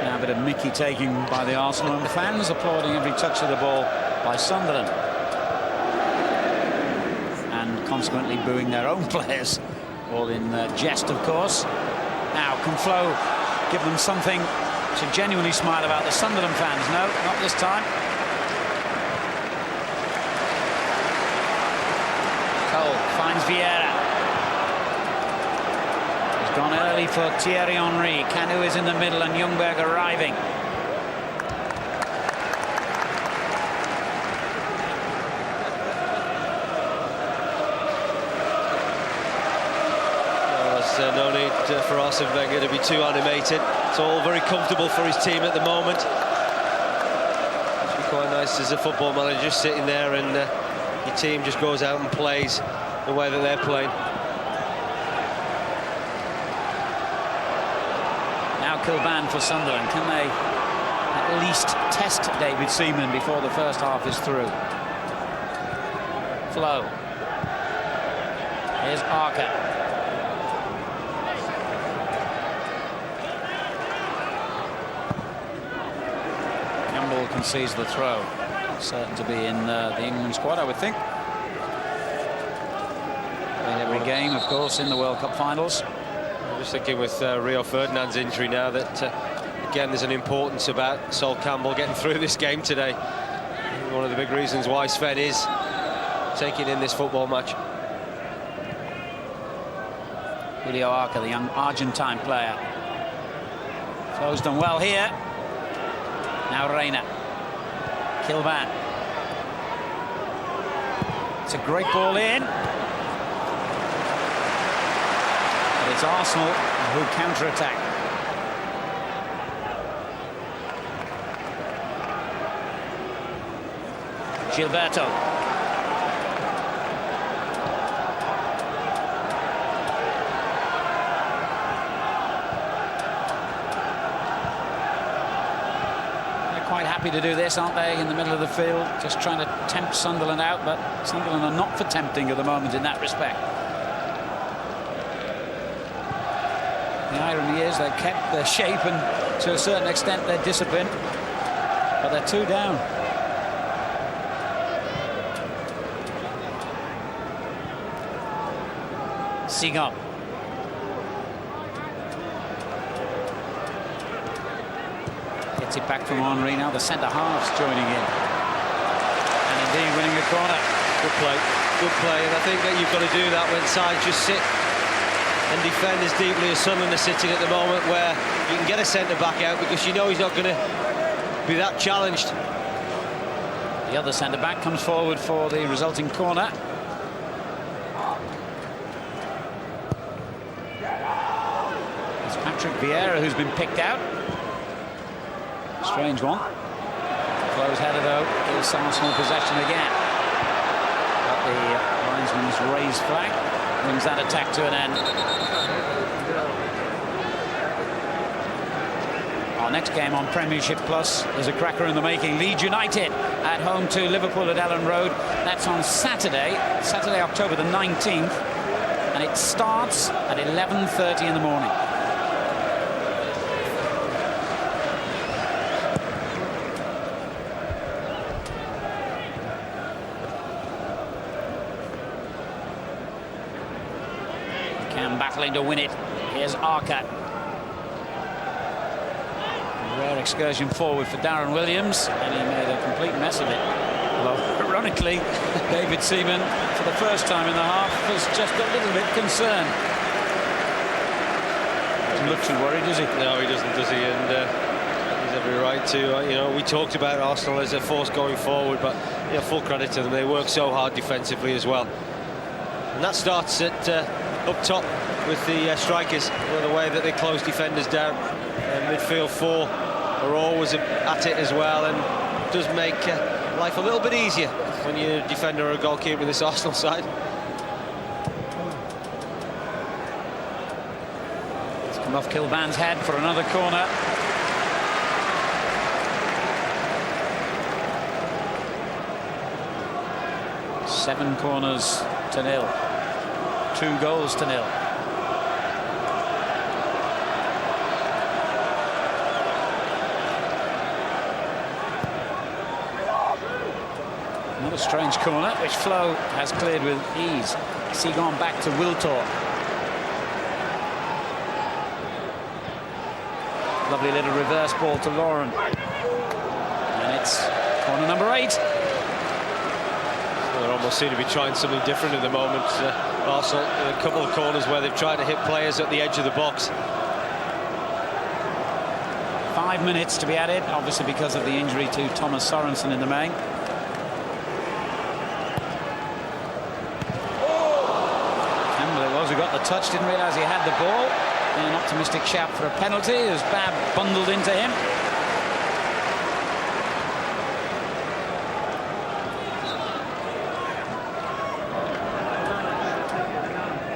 Now a bit of Mickey taking by the Arsenal and fans applauding every touch of the ball by Sunderland. And consequently booing their own players, all in jest, of course. Now, can Flo give them something to genuinely smile about? The Sunderland fans? No, not this time. Cole finds Vieira. He's gone early for Thierry Henry. Kanu is in the middle and Ljungberg arriving. No need for Arsene Wenger to be too animated. It's all very comfortable for his team at the moment. It's quite nice as a football manager, just sitting there and your team just goes out and plays the way that they're playing. Now Kilban for Sunderland. Can they at least test David Seaman before the first half is through? Flo. Here's Arca. Concedes the throw. Certain to be in the England squad, I would think. In every game, of course, in the World Cup finals. I'm just thinking with Rio Ferdinand's injury now that, again, there's an importance about Sol Campbell getting through this game today. One of the big reasons why Sven is taking in this football match. Julio Arca, the young Argentine player. Flo's done well here. Now Reina. Kilban. It's a great ball in. But it's Arsenal who counter-attack. Gilberto. Happy to do this, aren't they, in the middle of the field, just trying to tempt Sunderland out, but Sunderland are not for tempting at the moment in that respect. The irony is they've kept their shape and to a certain extent their discipline, but they're 2 down. Sigon. Gets it back from Henry. Now the centre-halves joining in. And indeed winning a corner. Good play, and I think that you've got to do that when sides just sit and defend as deeply as Sunderland are sitting at the moment, where you can get a centre-back out because you know he's not going to be that challenged. The other centre-back comes forward for the resulting corner. It's Patrick Vieira who's been picked out. Strange one. Close header though. It's Arsenal possession again. But the linesman's raised flag brings that attack to an end. Our next game on Premiership Plus is a cracker in the making. Leeds United at home to Liverpool at Ellen Road. That's on Saturday October the 19th, and it starts at 11:30 in the morning. Cam battling to win it. Here's Arca. Rare excursion forward for Darren Williams, and he made a complete mess of it. Although, ironically, David Seaman, for the first time in the half, was just a little bit concerned. Doesn't look too worried, does he? No, he doesn't, does he? And he's every right to. You know, we talked about Arsenal as a force going forward, but yeah, full credit to them. They work so hard defensively as well. And that starts at up top with the strikers, the way that they close defenders down. Midfield four are always at it as well, and does make life a little bit easier when you're a defender or a goalkeeper in this Arsenal side. It's come off Kilban's head for another corner. Seven corners to nil. 2 goals to nil. Another strange corner, which Flo has cleared with ease. Seagon back to Wiltor. Lovely little reverse ball to Lauren. And it's corner number 8. Well, they almost seem to be trying something different at the moment. Arsenal, a couple of corners where they've tried to hit players at the edge of the box. 5 minutes to be added, obviously because of the injury to Thomas Sorensen in the main. Who got the touch, didn't realise he had the ball. An optimistic shout for a penalty as Babb bundled into him.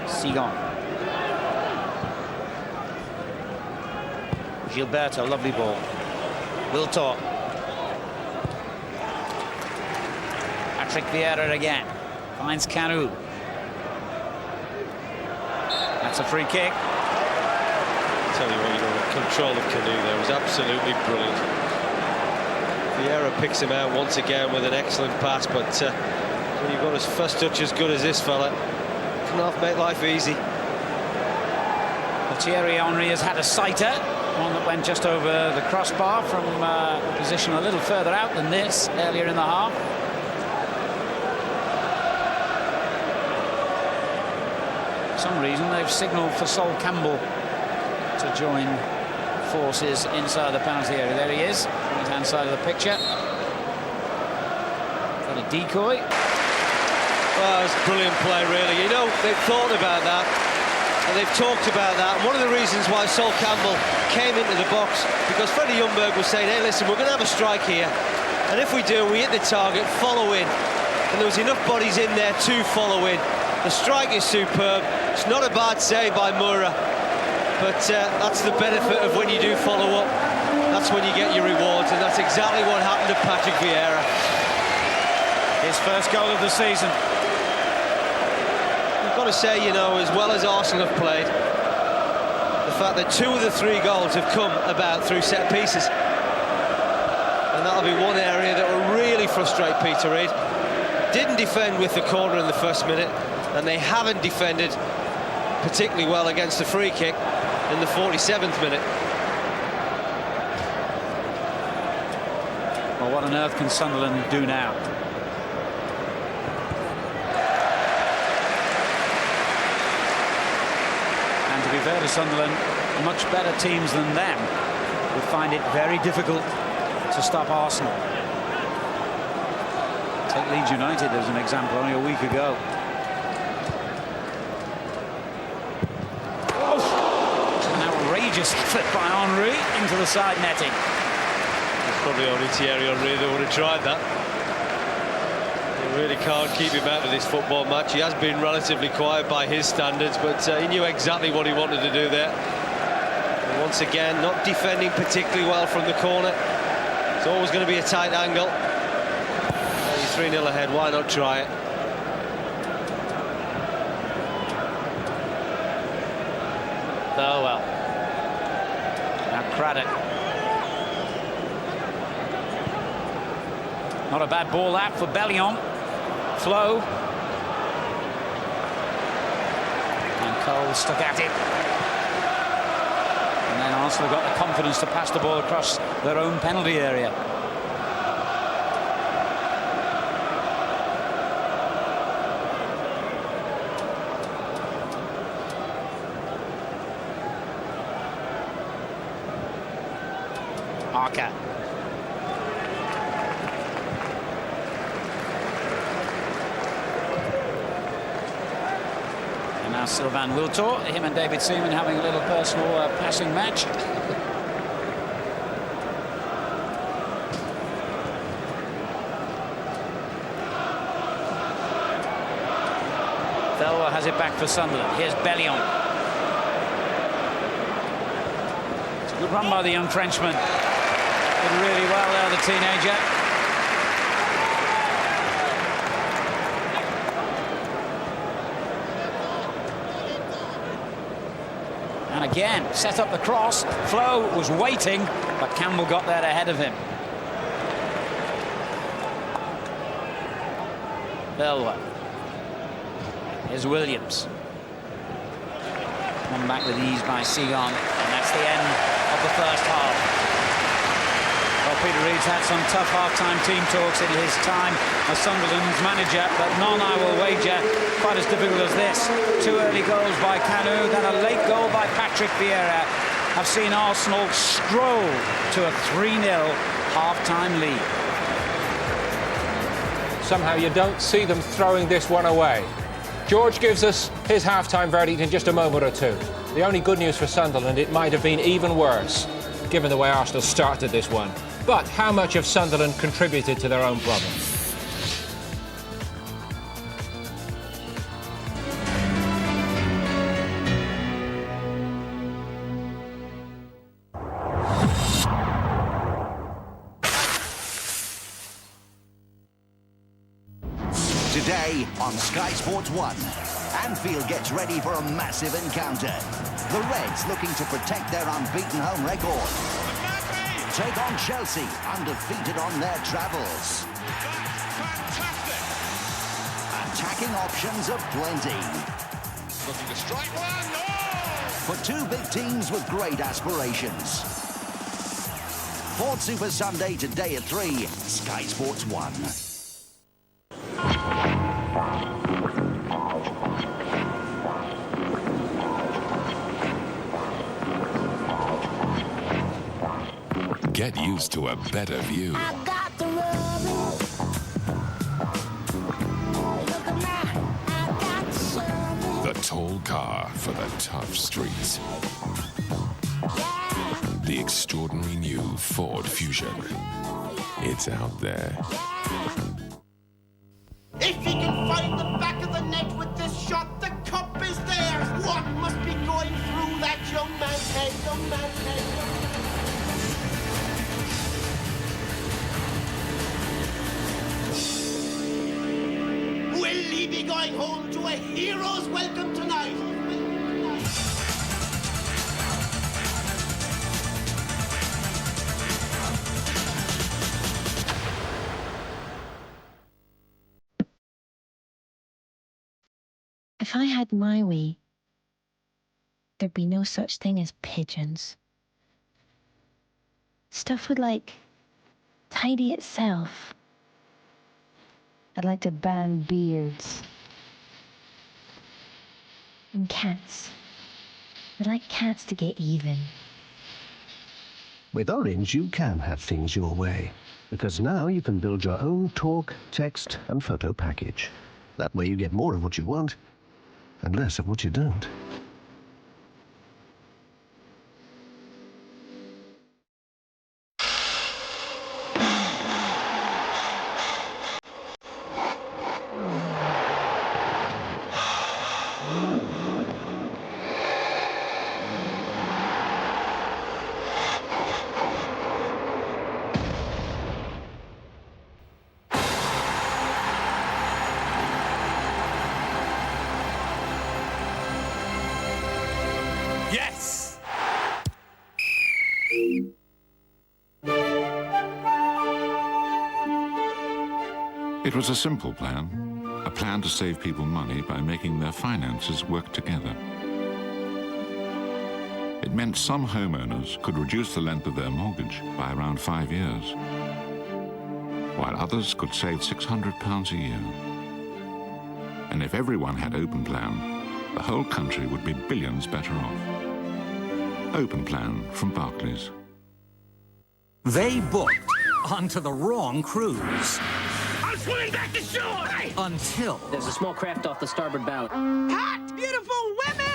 Seagon. Gilberto, lovely ball. Wiltor. Patrick Vieira again. Finds Canu. That's a free kick. I tell you what, the control of Canu there was absolutely brilliant. Vieira picks him out once again with an excellent pass, but when you've got his first touch as good as this fella, can half make life easy. Well, Thierry Henry has had a sighter, one that went just over the crossbar from a position a little further out than this earlier in the half. For some reason they've signalled for Sol Campbell to join forces inside the penalty area. There he is, right hand side of the picture. Got a decoy. Well, it's brilliant play, really. You know, they've thought about that and they've talked about that. And one of the reasons why Sol Campbell came into the box, because Freddie Ljungberg was saying, hey, listen, we're going to have a strike here, and if we do, we hit the target, follow in. And there was enough bodies in there to follow in. The strike is superb. It's not a bad save by Moura, but that's the benefit of when you do follow up. That's when you get your rewards, and that's exactly what happened to Patrick Vieira. His first goal of the season. I've got to say, you know, as well as Arsenal have played, the fact that 2 of the 3 goals have come about through set pieces, and that'll be one area that will really frustrate Peter Reid. Didn't defend with the corner in the first minute, and they haven't defended particularly well against the free kick in the 47th minute. Well, what on earth can Sunderland do now? And to be fair to Sunderland, much better teams than them would find it very difficult to stop Arsenal. Take Leeds United as an example only a week ago. Outrageous effort by Henry into the side netting. It's probably only Thierry Henry that would have tried that. They really can't keep him out of this football match. He has been relatively quiet by his standards, but he knew exactly what he wanted to do there. And once again, not defending particularly well from the corner. It's always going to be a tight angle. He's 3-0 ahead, why not try it? Oh well. Now Craddock. Not a bad ball that for Bellion. Flo. And Cole ball stuck at him. And then Arsenal got the confidence to pass the ball across their own penalty area. Arca. And now Sylvain Wiltor, him and David Seaman having a little personal passing match. Thelwa has it back for Sunderland. Here's Bellion. It's a good run by the young Frenchman. Did really well there, the teenager. And again, set up the cross. Flo was waiting, but Campbell got there ahead of him. Thelwa. Here's Williams. One back with ease by Seagon, and that's the end of the first half. Well, Peter Reid's had some tough half-time team talks in his time as Sunderland's manager, but none, I will wager, quite as difficult as this. 2 early goals by Kanu, then a late goal by Patrick Vieira have seen Arsenal stroll to a 3-0 half-time lead. Somehow you don't see them throwing this one away. George gives us his half-time verdict in just a moment or two. The only good news for Sunderland, it might have been even worse, given the way Arsenal started this one. But how much of Sunderland contributed to their own problems? Today on Sky Sports 1, Anfield gets ready for a massive encounter. The Reds looking to protect their unbeaten home record. Take on Chelsea, undefeated on their travels. Attacking options are plenty. Looking to strike one. Oh! For 2 big teams with great aspirations. Ford Super Sunday today at 3, Sky Sports 1. Get used to a better view. The tall car for the tough streets. The extraordinary new Ford Fusion. It's out there. If he can find the back of the net with this shot, the cup is theirs. What must be going through that young man's head, young man's head? Will he be going home to a hero's welcome tonight? If I had my way, there'd be no such thing as pigeons. Stuff would, like, tidy itself. I'd like to ban beards. And cats. I'd like cats to get even. With Orange, you can have things your way, because now you can build your own talk, text, and photo package. That way you get more of what you want, and less of what you don't. Yes! It was a simple plan. A plan to save people money by making their finances work together. It meant some homeowners could reduce the length of their mortgage by around 5 years, while others could save £600 a year. And if everyone had Open Plan, the whole country would be billions better off. Open Plan from Barclays. They booked onto the wrong cruise. I'm swimming back to shore! Until... There's a small craft off the starboard bow. Hot, beautiful women!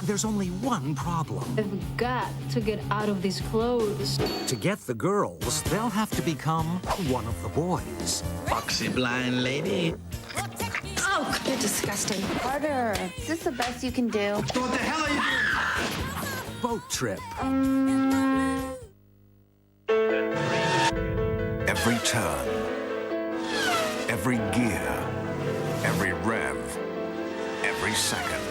There's only one problem. I've got to get out of these clothes. To get the girls, they'll have to become one of the boys. Foxy blind lady. Oh, you're disgusting. Harder. Is this the best you can do? What the hell are you doing? Boat trip. Every turn, every gear, every rev, every second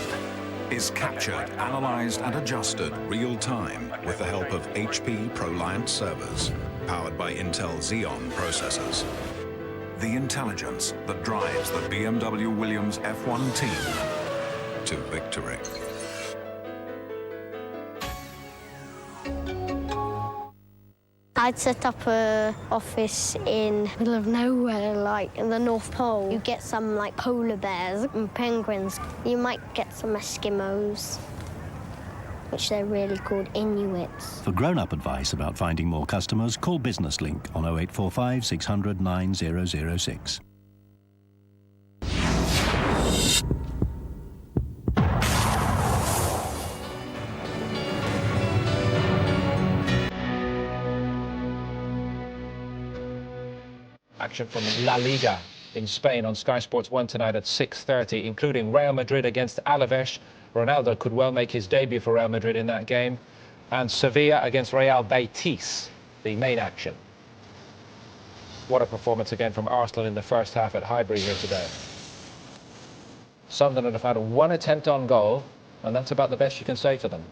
is captured, analyzed and adjusted real-time with the help of HP ProLiant servers, powered by Intel Xeon processors. The intelligence that drives the BMW Williams F1 team to victory. I'd set up a office in the middle of nowhere, like in the North Pole. You get some like polar bears and penguins. You might get some Eskimos, which they're really called Inuits. For grown-up advice about finding more customers, call Business Link on 0845 600 9006. Action from La Liga in Spain on Sky Sports 1 tonight at 6:30, including Real Madrid against Alaves. Ronaldo could well make his debut for Real Madrid in that game. And Sevilla against Real Betis, the main action. What a performance again from Arsenal in the first half at Highbury here today. Sunderland have had one attempt on goal, and that's about the best you can say for them.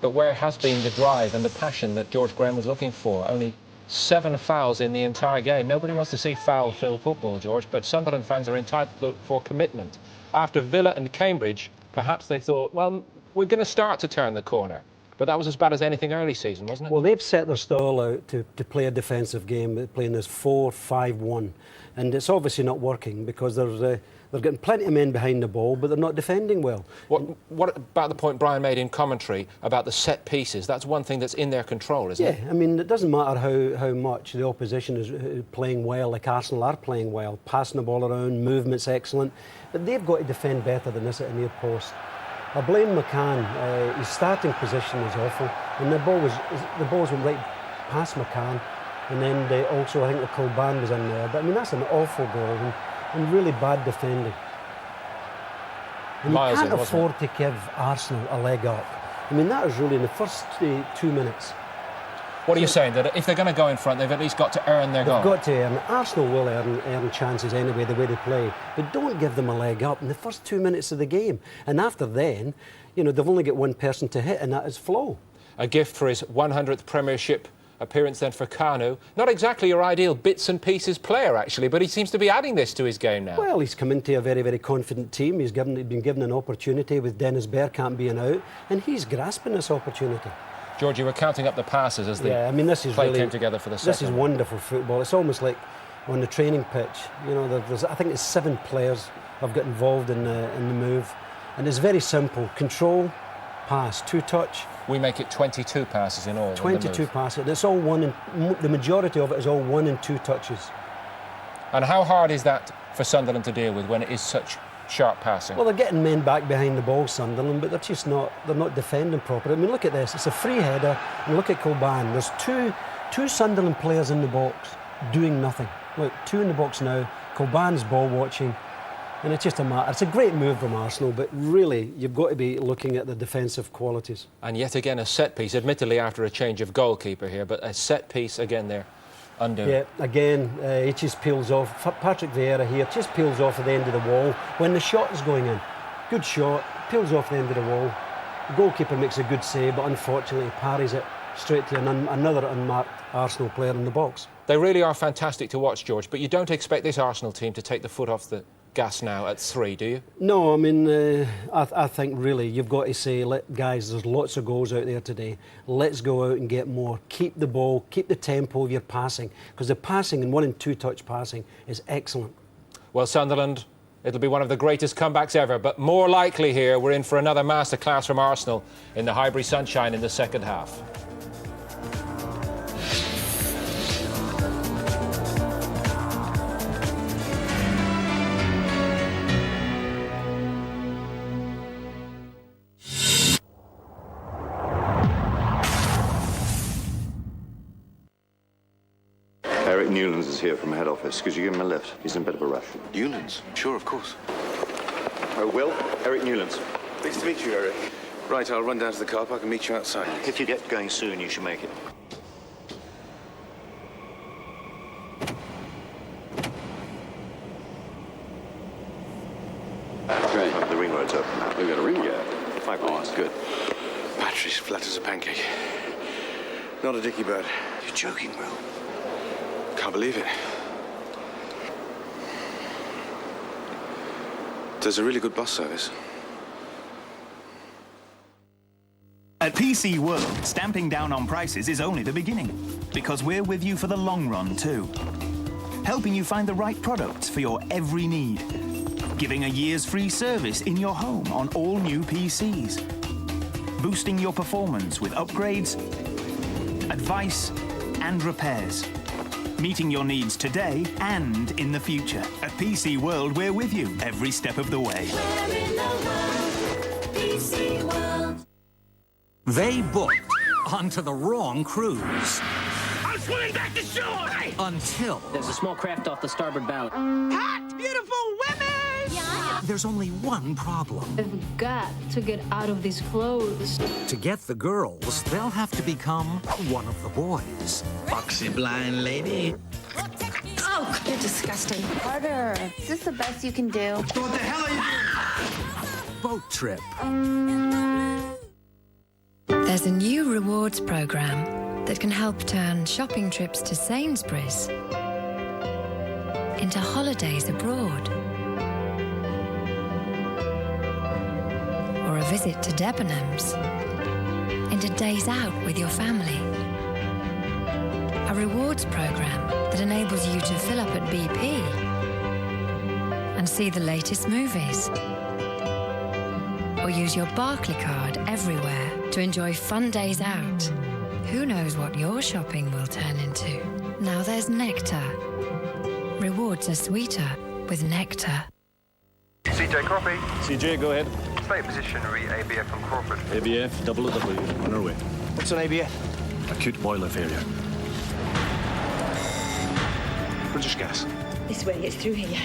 But where has been the drive and the passion that George Graham was looking for? Only 7 fouls in the entire game. Nobody wants to see foul-filled football, George, but Sunderland fans are entitled for commitment. After Villa and Cambridge, perhaps they thought, well, we're going to start to turn the corner. But that was as bad as anything early season, wasn't it? Well, they've set their stall out to play a defensive game, playing this 4-5-1. And it's obviously not working because they're getting plenty of men behind the ball, but they're not defending well. What about the point Brian made in commentary about the set pieces? That's one thing that's in their control, isn't it? Yeah, I mean, it doesn't matter how much the opposition is playing well, like Arsenal are playing well, passing the ball around, movement's excellent, but they've got to defend better than this at the near post. I blame McCann. His starting position was awful, and the balls went right past McCann, and then also I think the Colban was in there. But I mean, that's an awful goal and really bad defending. And you can't afford to give Arsenal a leg up. I mean, that was really in the first 2 minutes. What are you saying? That if they're going to go in front, they've at least got to earn their goal? They've got to earn. Arsenal will earn chances anyway, the way they play. But don't give them a leg up in the first 2 minutes of the game. And after then, you know, they've only got one person to hit, and that is Flo. A gift for his 100th Premiership appearance then for Kanu. Not exactly your ideal bits and pieces player, actually, but he seems to be adding this to his game now. Well, he's come into a very, very confident team. He's been given an opportunity with Dennis Bergkamp being out, and he's grasping this opportunity. George, you were counting up the passes as the play came together for the second. This is wonderful football. It's almost like on the training pitch. You know, I think it's 7 players have got involved in the move, and it's very simple: control, pass, 2-touch. We make it 22 passes in all. 22 passes. And it's all the majority of it is all 1 and 2 touches. And how hard is that for Sunderland to deal with when it is such sharp passing? Well, they're getting men back behind the ball, Sunderland, but they're not defending properly. I mean, look at this. It's a free header, and look at Colban. There's two Sunderland players in the box doing nothing. Look, 2 in the box now. Colban's ball watching. And it's just a matter. It's a great move from Arsenal, but really, you've got to be looking at the defensive qualities. And yet again, a set piece, admittedly after a change of goalkeeper here, but a set piece again there, undone. Yeah, again, he just peels off. Patrick Vieira here just peels off at the end of the wall when the shot is going in. Good shot, peels off the end of the wall. The goalkeeper makes a good save, but unfortunately parries it straight to another unmarked Arsenal player in the box. They really are fantastic to watch, George, but you don't expect this Arsenal team to take the foot off the gas now at 3, do you? No, I mean, I think really you've got to say, guys, there's lots of goals out there today. Let's go out and get more. Keep the ball, keep the tempo of your passing, because the passing and 1- and 2-touch passing is excellent. Well, Sunderland, it'll be one of the greatest comebacks ever, but more likely here, we're in for another masterclass from Arsenal in the Highbury sunshine in the second half. Eric Newlands is here from head office. Could you give him a lift? He's in a bit of a rush. Newlands? Sure, of course. Oh, Will? Eric Newlands. Pleased to meet you, Eric. Right, I'll run down to the car park and meet you outside. If you get going soon, you should make it. Great. The ring road's open now. We've got a ring? Yeah. 5 minutes. Oh, good. Battery's flat as a pancake. Not a dicky bird. You're joking, Will. Can't believe it. There's a really good bus service. At PC World, stamping down on prices is only the beginning, because we're with you for the long run too. Helping you find the right products for your every need. Giving a year's free service in your home on all new PCs. Boosting your performance with upgrades, advice and repairs. Meeting your needs today and in the future. At PC World, we're with you every step of the way. PC World. They booked onto the wrong cruise. I'm swimming back to shore! Until... There's a small craft off the starboard bow. Hot, beautiful women! Yeah. There's only one problem. I've got to get out of these clothes. To get the girls, they'll have to become one of the boys. Foxy blind lady. Oh, you're disgusting. Carter, is this the best you can do? What the hell are you doing? Boat trip. There's a new rewards program that can help turn shopping trips to Sainsbury's into holidays abroad. Or a visit to Debenhams into days out with your family. A rewards program that enables you to fill up at BP and see the latest movies. Or use your Barclay card everywhere to enjoy fun days out. Who knows what your shopping will turn into? Now there's Nectar. Rewards are sweeter with Nectar. CJ copy. CJ, go ahead. State position, re ABF on Crawford. ABF, double W, on our way. What's an ABF? Acute boiler failure. British Gas. This way, it's through here.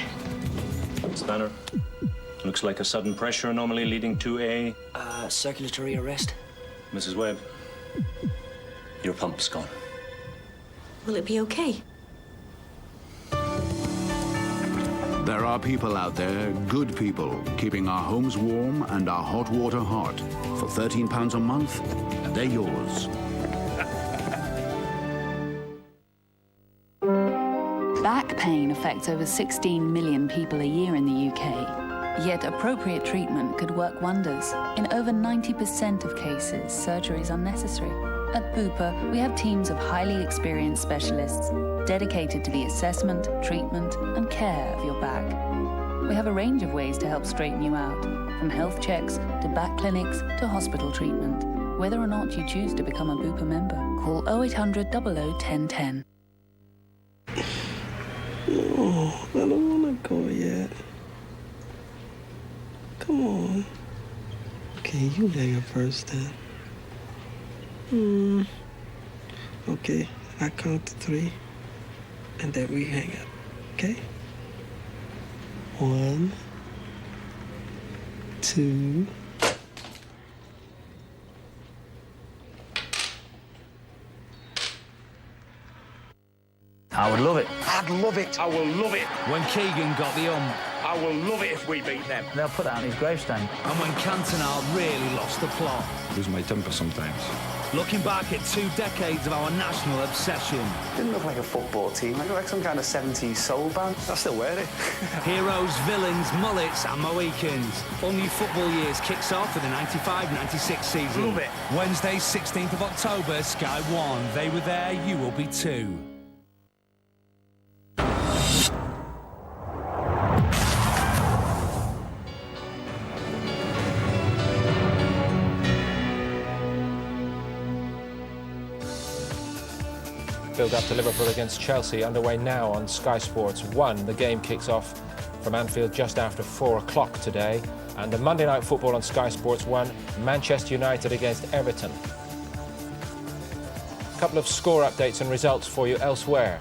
Spanner. Looks like a sudden pressure anomaly leading to a... Circulatory arrest. Mrs. Webb, your pump's gone. Will it be okay? There are people out there, good people, keeping our homes warm and our hot water hot. For £13 a month, they're yours. Back pain affects over 16 million people a year in the UK. Yet appropriate treatment could work wonders. In over 90% of cases, surgery is unnecessary. At Bupa, we have teams of highly experienced specialists dedicated to the assessment, treatment, and care of your back. We have a range of ways to help straighten you out, from health checks to back clinics to hospital treatment. Whether or not you choose to become a Bupa member, call 0800 00 1010. No, I don't want to go yet. Come on. Okay, you hang up first then. Okay, I count to 3, and then we hang up, okay? 1, 2. I would love it. I'd love it. I will love it. When Keegan got the I will love it if we beat them. They'll put that on his gravestone. And when Cantona really lost the plot. I lose my temper sometimes. Looking back at 2 decades of our national obsession. Didn't look like a football team. It looked like some kind of 70s soul band. I still wear it. Heroes, villains, mullets and Mohicans. All new football years kicks off with the 95-96 season. Love it. Wednesday, 16th of October, Sky 1. They were there, you will be too. Build up to Liverpool against Chelsea underway now on Sky Sports 1. The game kicks off from Anfield just after 4 o'clock today. And the Monday Night Football on Sky Sports 1, Manchester United against Everton. A couple of score updates and results for you elsewhere.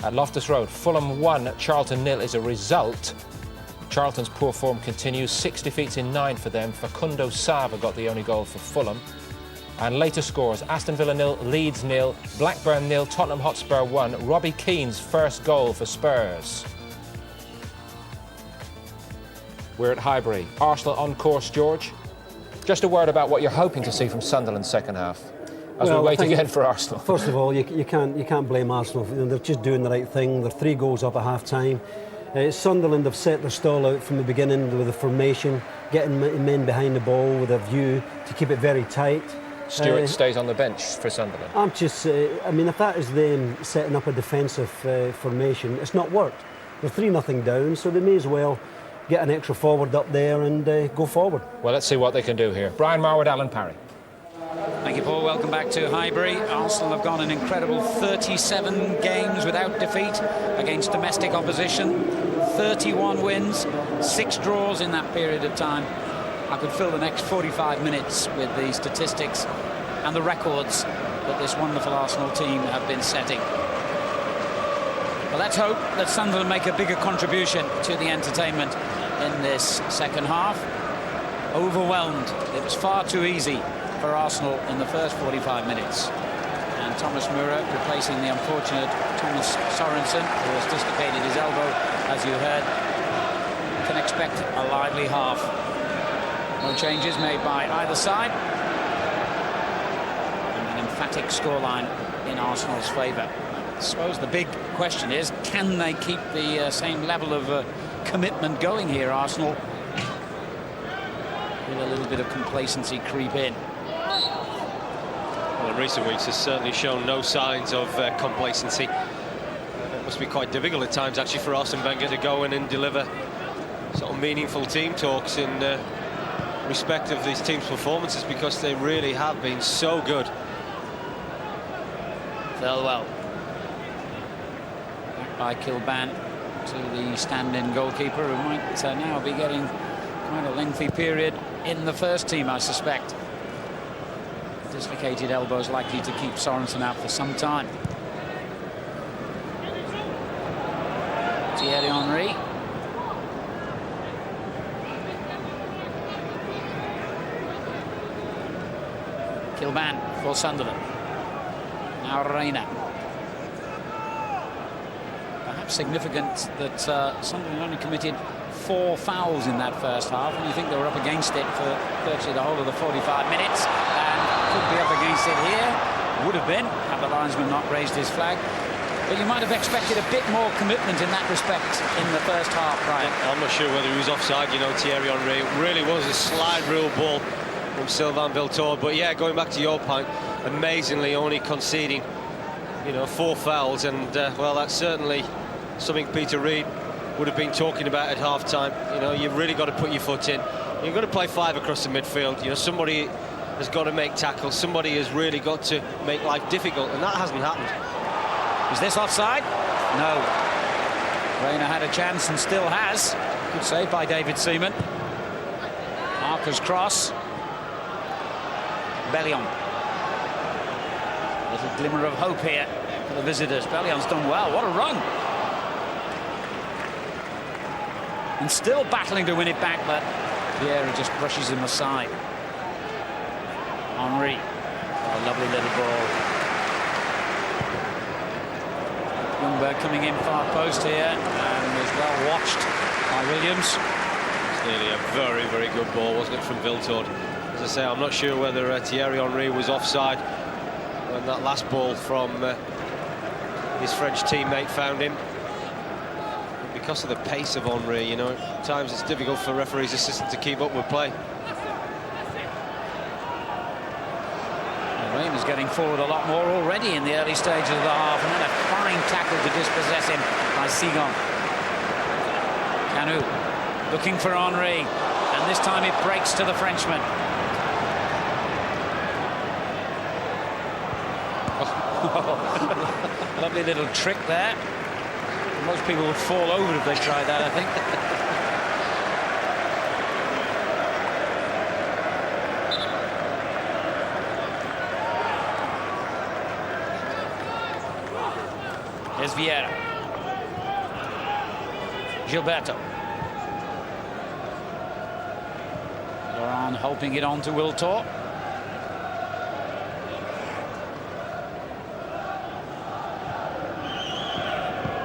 At Loftus Road, Fulham 1, Charlton 0 is a result. Charlton's poor form continues, 6 defeats in 9 for them. Facundo Sava got the only goal for Fulham. And later scores, Aston Villa 0, Leeds 0, Blackburn 0, Tottenham Hotspur 1, Robbie Keane's first goal for Spurs. We're at Highbury. Arsenal on course, George. Just a word about what you're hoping to see from Sunderland's second half, as we wait again for Arsenal. First of all, you can't blame Arsenal. They're just doing the right thing. They're 3 goals up at half-time. Sunderland have set their stall out from the beginning with the formation, getting men behind the ball with a view to keep it very tight. Stewart stays on the bench for Sunderland. I'm just, I mean, if that is them setting up a defensive formation, it's not worked. They're 3-0 down, so they may as well get an extra forward up there and go forward. Well, let's see what they can do here. Brian Marwood, Alan Parry. Thank you, Paul. Welcome back to Highbury. Arsenal have gone an incredible 37 games without defeat against domestic opposition. 31 wins, 6 draws in that period of time. I could fill the next 45 minutes with the statistics and the records that this wonderful Arsenal team have been setting. Well, let's hope that Sunderland make a bigger contribution to the entertainment in this second half. Overwhelmed. It was far too easy for Arsenal in the first 45 minutes. And Thomas Müller replacing the unfortunate Thomas Sorensen, who has dislocated his elbow, as you heard. Can expect a lively half. No changes made by either side. And an emphatic scoreline in Arsenal's favour. I suppose the big question is, can they keep the same level of commitment going here, Arsenal? Will a little bit of complacency creep in? Well, in recent weeks has certainly shown no signs of complacency. It must be quite difficult at times, actually, for Arsene Wenger to go in and deliver sort of meaningful team talks in respect of these team's performances, because they really have been so good. Well. Back by Kilban to the stand-in goalkeeper, who might now be getting quite a lengthy period in the first team, I suspect. Dislocated elbows likely to keep Sorensen out for some time. Thierry Henry. Kilban for Sunderland. Now Reina. Perhaps significant that Sunderland only committed 4 fouls in that first half, and you think they were up against it for virtually the whole of the 45 minutes, and could be up against it here. Would have been, had the linesman not raised his flag. But you might have expected a bit more commitment in that respect in the first half, Brian. I'm not sure whether he was offside, you know, Thierry Henry. It really was a slide rule ball from Sylvain Viltord. But yeah, going back to your point, amazingly only conceding, you know, 4 fouls, and well, that's certainly something Peter Reid would have been talking about at half-time. You know, you've really got to put your foot in. You've got to play 5 across the midfield. You know, somebody has got to make tackles. Somebody has really got to make life difficult, and that hasn't happened. Is this offside? No. Reina had a chance and still has. Good save by David Seaman. Marker's cross. Bellion. A little glimmer of hope here for the visitors. Bellion's done well. What a run. And still battling to win it back, but Vieira just brushes him aside. Henry. Oh, a lovely little ball. Youngberg coming in far post here, and is well watched by Williams. Clearly a very, very good ball, wasn't it, from Viltord? As I say, I'm not sure whether Thierry Henry was offside when that last ball from his French teammate found him. Because of the pace of Henry, you know, at times it's difficult for referees' assistants to keep up with play. Rain is getting forward a lot more already in the early stages of the half, and then a fine tackle to dispossess him by Sigon. Canu looking for Henry, and this time it breaks to the Frenchman. Lovely little trick there. Most people would fall over if they tried that, I think. Here's Vieira. Gilberto. Laurent helping it on to Wiltor.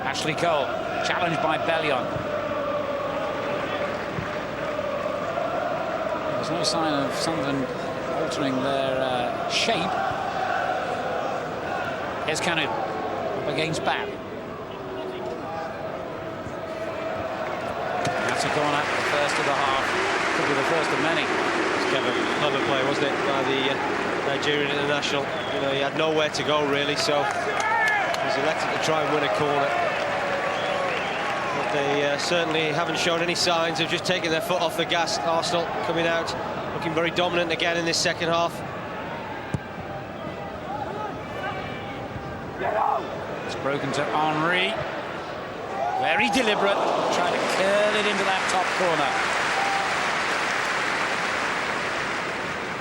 Ashley Cole, challenged by Bellion. There's no sign of Sunderland altering their shape. Here's Canu, up against Babb. That's a corner, the first of the half. Could be the first of many. It's kind of a clever play, wasn't it, by the Nigerian international. You know, he had nowhere to go, really, so he's elected to try and win a corner. They certainly haven't shown any signs of just taking their foot off the gas. Arsenal coming out, looking very dominant again in this second half. It's broken to Henry. Very deliberate, trying to curl it into that top corner.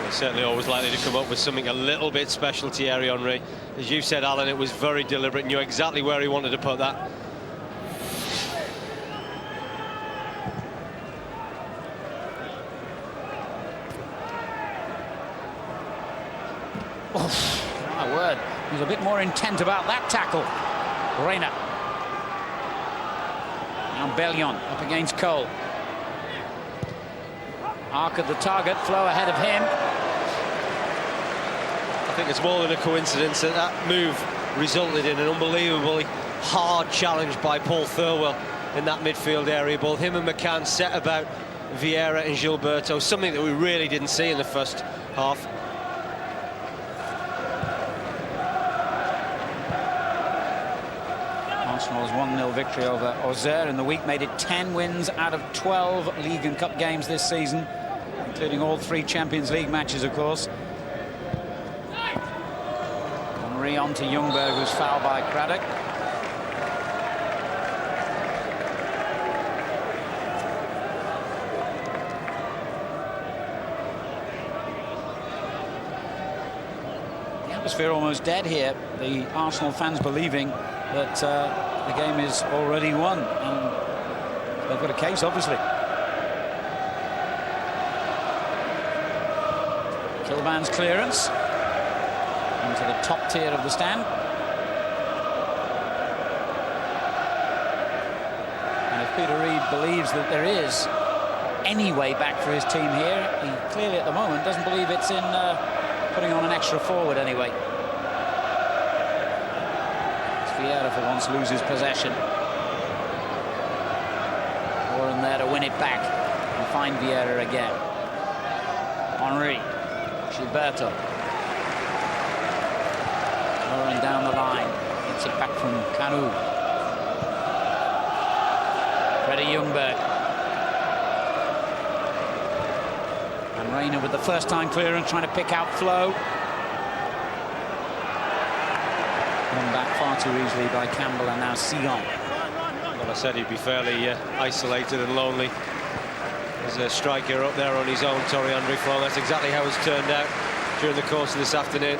They're certainly always likely to come up with something a little bit special, Thierry Henry. As you said, Alan, it was very deliberate, knew exactly where he wanted to put that. My word, he's a bit more intent about that tackle. Reina. Now Bellion up against Cole. Arc of the target, Flo ahead of him. I think it's more than a coincidence that that move resulted in an unbelievably hard challenge by Paul Thirlwell in that midfield area. Both him and McCann set about Vieira and Gilberto, something that we really didn't see in the first half. Arsenal's 1-0 victory over Auxerre in the week made it 10 wins out of 12 League and Cup games this season, including all 3 Champions League matches, of course. Henry on to Ljungberg, who's fouled by Craddock. The atmosphere almost dead here. The Arsenal fans believing that the game is already won, and they've got a case, obviously. Kilban's clearance into the top tier of the stand. And if Peter Reid believes that there is any way back for his team here, he clearly at the moment doesn't believe it's in putting on an extra forward anyway. Vieira for once loses possession. Warren there to win it back and find Vieira again. Henry, Gilberto. Warren down the line, gets it back from Canu. Freddie Ljungberg. And Reina with the first time clearance, trying to pick out Flo. Back far too easily by Campbell, and now Sigon. Well, I said he'd be fairly isolated and lonely. There's a striker up there on his own, Thierry Henry. That's exactly how it's turned out during the course of this afternoon.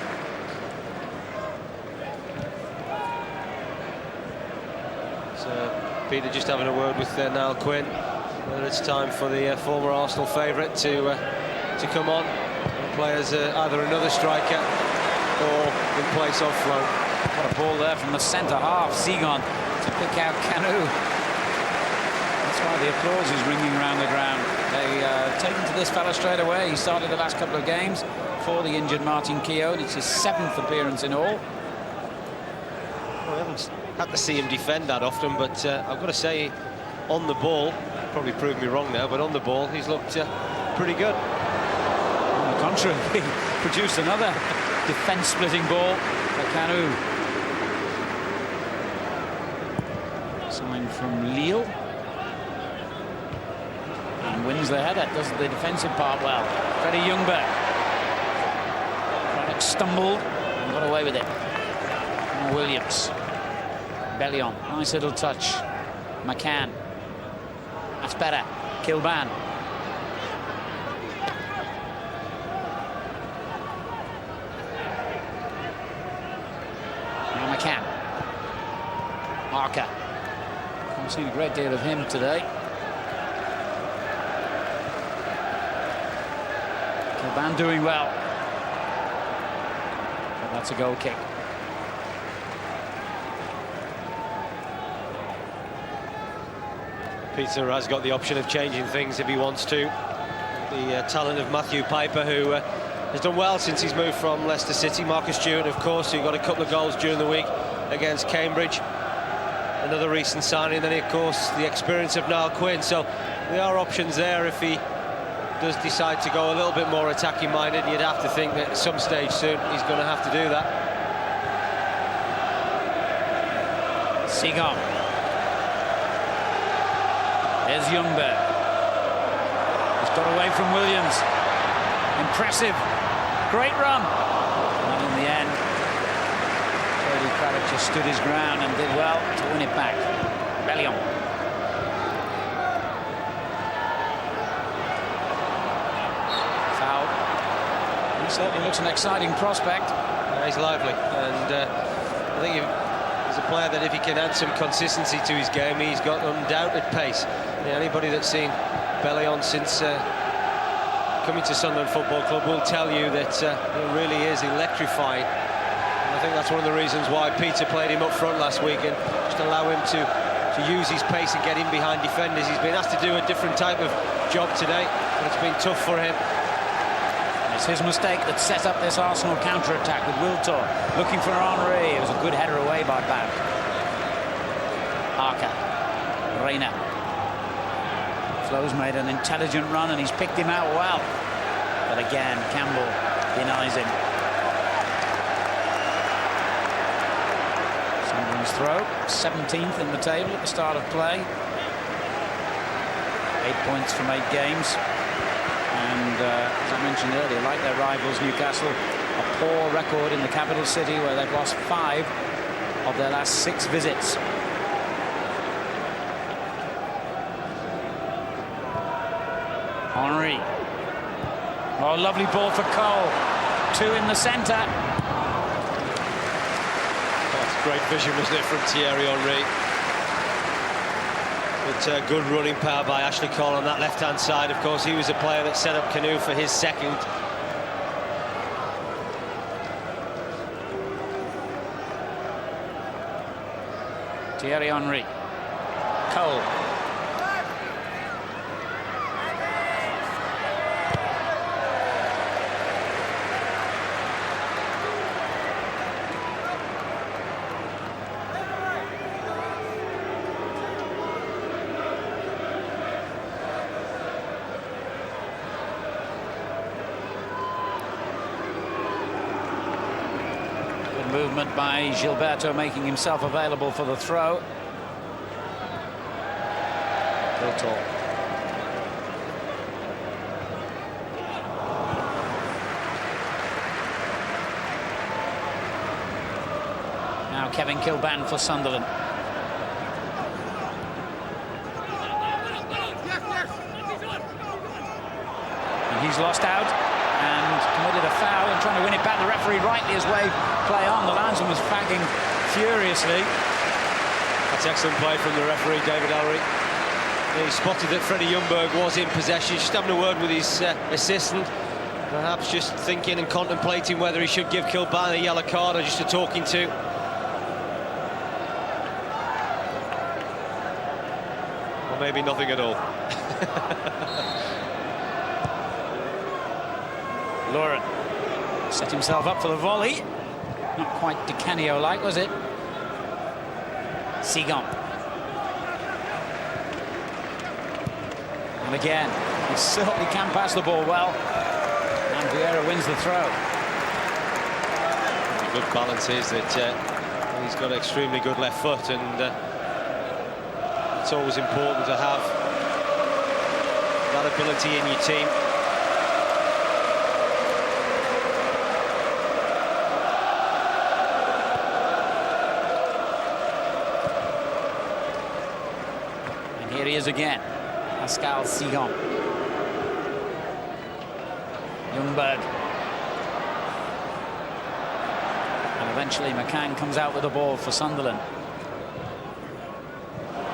So Peter just having a word with Niall Quinn, whether it's time for the former Arsenal favourite to come on and play as either another striker or in place of Flo. What a ball there from the centre half. Sigon to pick out Canu. That's why the applause is ringing around the ground. They taken to this fella straight away. He started the last couple of games for the injured Martin Keown. It's his 7th appearance in all. Well, we haven't had to see him defend that often, but I've got to say, on the ball, probably proved me wrong now, but on the ball, he's looked pretty good. On the contrary, he produced another defence-splitting ball for Canu. Signed from Lille. And wins the header, does the defensive part well. Freddie Ljungberg. Craddock stumbled and got away with it. And Williams. Bellion, nice little touch. McCann. That's better. Kilban. Now McCann. Arca. Haven't seen a great deal of him today. Kilban doing well. But that's a goal kick. Peter has got the option of changing things if he wants to. The talent of Matthew Piper, who has done well since he's moved from Leicester City. Marcus Stewart, of course, who got a couple of goals during the week against Cambridge. Another recent signing. Then, of course, the experience of Niall Quinn. So there are options there if he does decide to go a little bit more attacking minded. You'd have to think that at some stage soon he's going to have to do that. Seagull. There's Ljungberg. He's got away from Williams. Impressive. Great run. And in the end, Jody Craddock just stood his ground and did well to win it back. Bellion. Foul. He certainly looks an exciting prospect. He's lively. And I think he's a player that if he can add some consistency to his game, he's got undoubted pace. Anybody that's seen Bellion since coming to Sunderland Football Club will tell you that it really is electrifying. And I think that's one of the reasons why Peter played him up front last week and just allow him to use his pace and get in behind defenders. He's been asked to do a different type of job today, but it's been tough for him. It's his mistake that set up this Arsenal counter-attack with Wiltor looking for Henry. It was a good header away by Bab. Arca. Reina. Flo's made an intelligent run and he's picked him out well. But again, Campbell denies him. Sunderland's throw, 17th in the table at the start of play. 8 points from 8 games. And as I mentioned earlier, like their rivals Newcastle, a poor record in the capital city where they've lost 5 of their last 6 visits. Henry. Oh, lovely ball for Cole. 2 in the centre. That's great vision, wasn't it, from Thierry Henry? But good running power by Ashley Cole on that left-hand side. Of course, he was a player that set up Canu for his second. Thierry Henry. Cole. Movement by Gilberto, making himself available for the throw. Wiltor. Now Kevin Kilban for Sunderland. And he's lost out and committed a foul and trying to win it back. The referee rightly has waved play on. The linesman was fagging furiously. That's excellent play from the referee, David Ellery. He spotted that Freddie Ljungberg was in possession, just having a word with his assistant, perhaps just thinking and contemplating whether he should give Kilban a yellow card or just a talking to. Or maybe nothing at all. Lauren set himself up for the volley. Not quite Di Canio-like, was it? Sigon. And again, he certainly can pass the ball well. And Vieira wins the throw. The good balance is that he's got extremely good left foot, and it's always important to have that ability in your team. And here he is again, Pascal Sigon. Ljungberg. And eventually McCann comes out with the ball for Sunderland.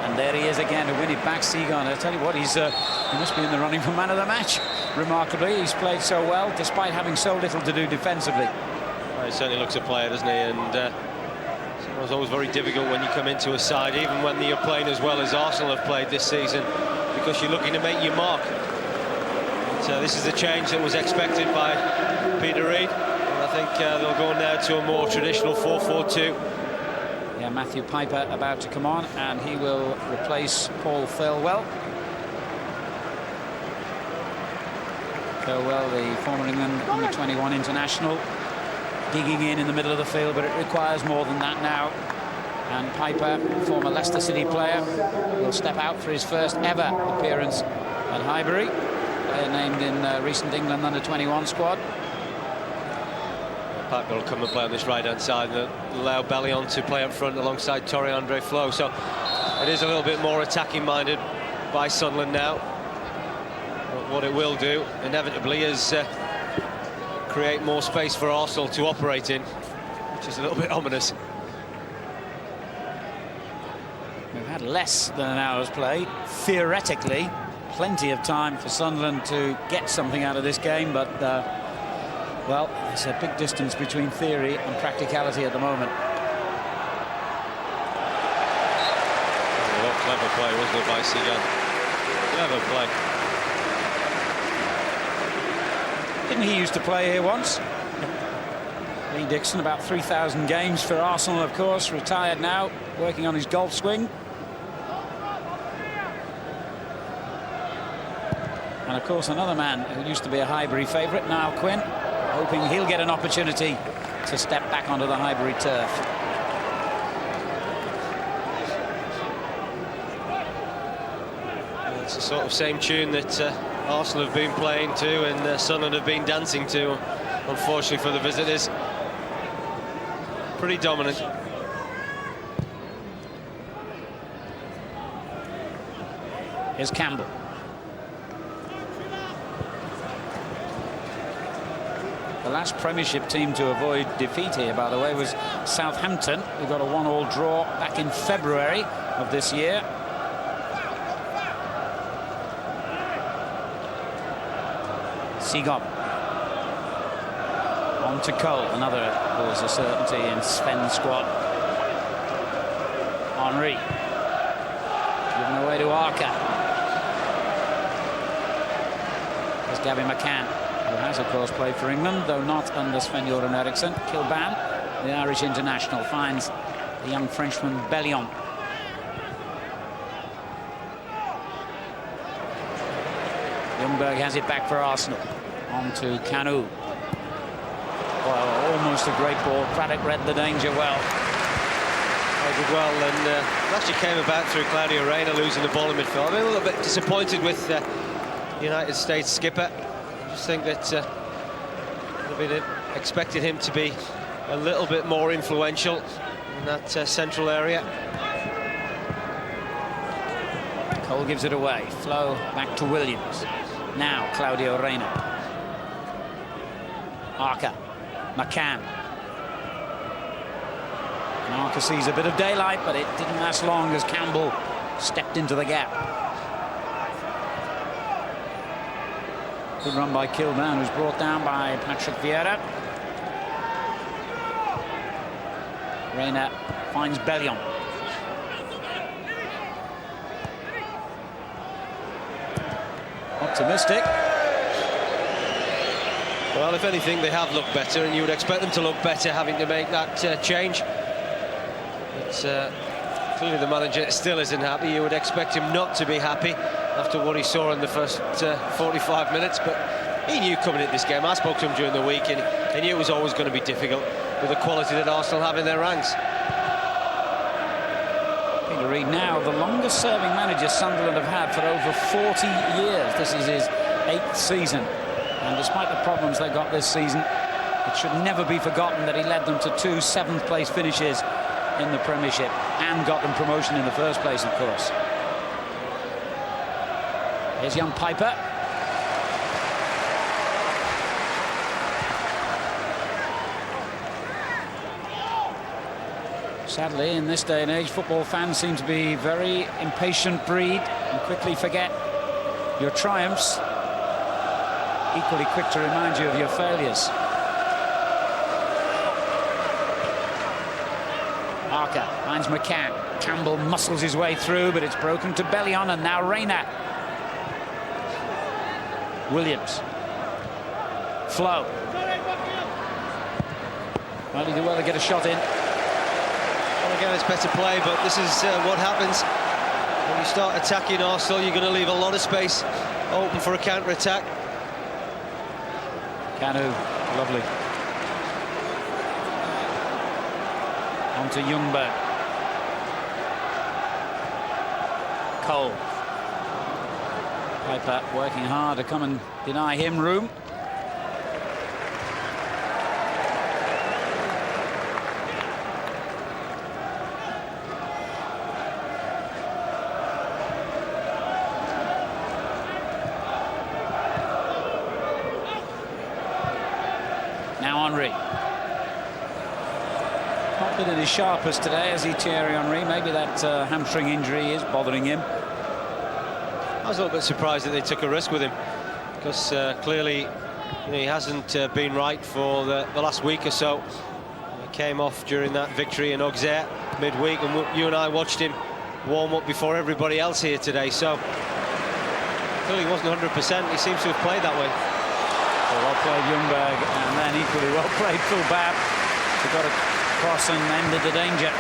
And there he is again to win it back, Sigon. I tell you what, he must be in the running for man of the match. Remarkably, he's played so well despite having so little to do defensively. Well, he certainly looks a player, doesn't he? And it's always very difficult when you come into a side, even when you're playing as well as Arsenal have played this season, because you're looking to make your mark. But, this is the change that was expected by Peter Reid. And I think they'll go now to a more traditional 4-4-2. Yeah, Matthew Piper about to come on, and he will replace Paul Thirlwell. Thirlwell, the former England under-21 international, digging in the middle of the field, but it requires more than that now. And Piper, former Leicester City player, will step out for his first ever appearance at Highbury. Player named in recent England under-21 squad. Piper will come and play on this right-hand side and allow Bellion to play up front alongside Torre-Andre Flo. So it is a little bit more attacking-minded by Sunderland now. But what it will do, inevitably, is create more space for Arsenal to operate in, which is a little bit ominous. We've had less than an hour's play. Theoretically, plenty of time for Sunderland to get something out of this game, but well, there's a big distance between theory and practicality at the moment. What clever play, wasn't it, by Sigon? Clever play. Didn't he used to play here once? Lee Dixon, about 3,000 games for Arsenal, of course, retired now, working on his golf swing. And of course, another man who used to be a Highbury favourite, Niall Quinn, hoping he'll get an opportunity to step back onto the Highbury turf. It's the sort of same tune that Arsenal have been playing to and Sunderland have been dancing to, unfortunately for the visitors. Pretty dominant. Here's Campbell. The last Premiership team to avoid defeat here, by the way, was Southampton, who got a 1-1 draw back in February of this year. Sigon. On to Cole, another who was a certainty in Sven's squad. Henry. Given away to Arca. There's Gavin McCann, who has, of course, played for England, though not under Sven-Göran Eriksson. Kilban, the Irish international, finds the young Frenchman Bellion. Ljungberg has it back for Arsenal. On to Kanu. Well, almost a great ball. Craddock read the danger well. They did well, and it actually came about through Claudio Reyna losing the ball in midfield. I'm a little bit disappointed with United States skipper. I just think that expected him to be a little bit more influential in that central area. Cole gives it away. Flo back to Williams. Now Claudio Reyna. Arca. McCann. And Arca sees a bit of daylight, but it didn't last long as Campbell stepped into the gap. Good run by Kilban, who's brought down by Patrick Vieira. Reyna finds Bellion. Optimistic. Well, if anything, they have looked better, and you would expect them to look better having to make that change. But clearly the manager still isn't happy. You would expect him not to be happy after what he saw in the first 45 minutes, but he knew coming into this game. I spoke to him during the week, and he knew it was always going to be difficult with the quality that Arsenal have in their ranks. Peter Reid now the longest serving manager Sunderland have had for over 40 years. This is his 8th season, and despite the problems they got this season, it should never be forgotten that he led them to 2 7th-place finishes in the Premiership and got them promotion in the first place, of course. Here's young Piper. Sadly, in this day and age, football fans seem to be a very impatient breed and quickly forget your triumphs, equally quick to remind you of your failures. Parker finds McCann. Campbell muscles his way through, but it's broken to Bellion, and now Reina. Williams. Flo. Well, he did well to get a shot in. Well, again, it's better play, but this is what happens when you start attacking Arsenal. You're going to leave a lot of space open for a counter-attack. Kanu, lovely. On to Ljungberg. Cole. Piper working hard to come and deny him room. Now Henry. Not been at his sharpest today, as he Thierry Henry. Maybe that hamstring injury is bothering him. I was a little bit surprised that they took a risk with him, because clearly he hasn't been right for the last week or so. He came off during that victory in Auxerre midweek, and you and I watched him warm up before everybody else here today, so clearly he wasn't 100%. He seems to have played that way. Well played Ljungberg, and then equally well played Phil Babb, who got across and ended the danger.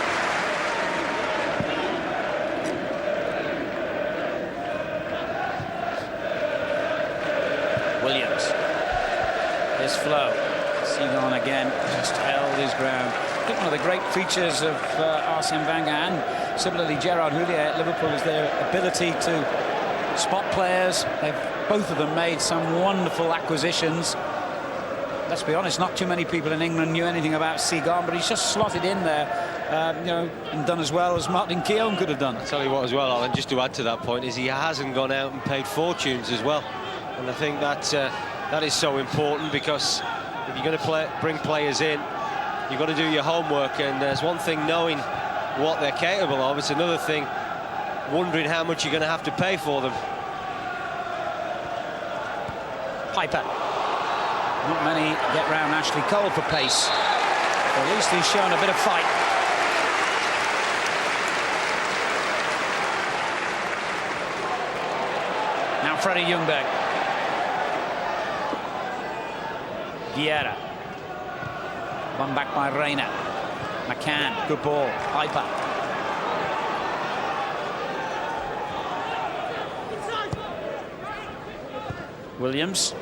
Williams. Here's Flo. Seagon again, just held his ground. I think one of the great features of Arsene Wenger and similarly Gerard Houllier at Liverpool is their ability to spot players. They've both of them made some wonderful acquisitions. Let's be honest, not too many people in England knew anything about Seagon, but he's just slotted in there, you know, and done as well as Martin Keown could have done. I'll tell you what as well, Alan, just to add to that point, is he hasn't gone out and paid fortunes as well. And I think that that is so important, because if you're going to bring players in, you've got to do your homework. And there's one thing knowing what they're capable of, it's another thing wondering how much you're going to have to pay for them. Piper. Not many get round Ashley Cole for pace. But at least he's shown a bit of fight. Now Freddie Ljungberg. Vieira. Won back by Reina. McCann, good ball. Piper. Williams.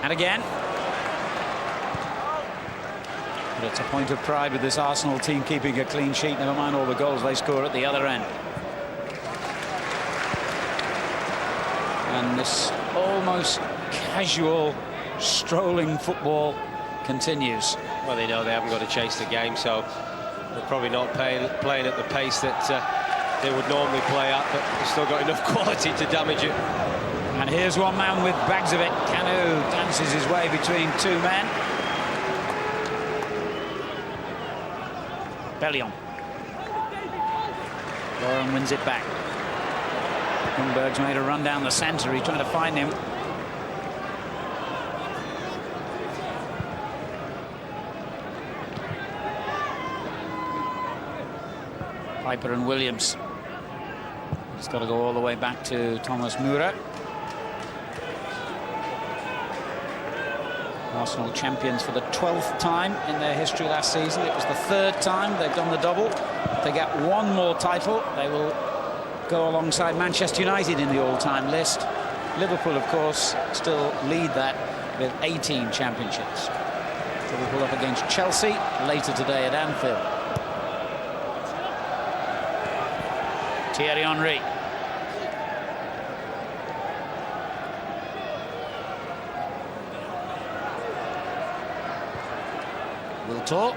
And again. But it's a point of pride with this Arsenal team keeping a clean sheet, never mind all the goals they score at the other end. And this almost casual, strolling football continues. Well, they know they haven't got to chase the game, so they're probably not playing at the pace that they would normally play at, but they've still got enough quality to damage it. And here's one man with bags of it. Kanu dances his way between two men. Bellion. Lauren wins it back. Ljungberg's made a run down the centre. He's trying to find him. Piper and Williams. It's got to go all the way back to Thomas Müller. Arsenal champions for the 12th time in their history last season. It was the 3rd time they've done the double. If they get one more title, they will go alongside Manchester United in the all-time list. Liverpool, of course, still lead that with 18 championships. Liverpool up against Chelsea later today at Anfield. Thierry Henry. Will talk.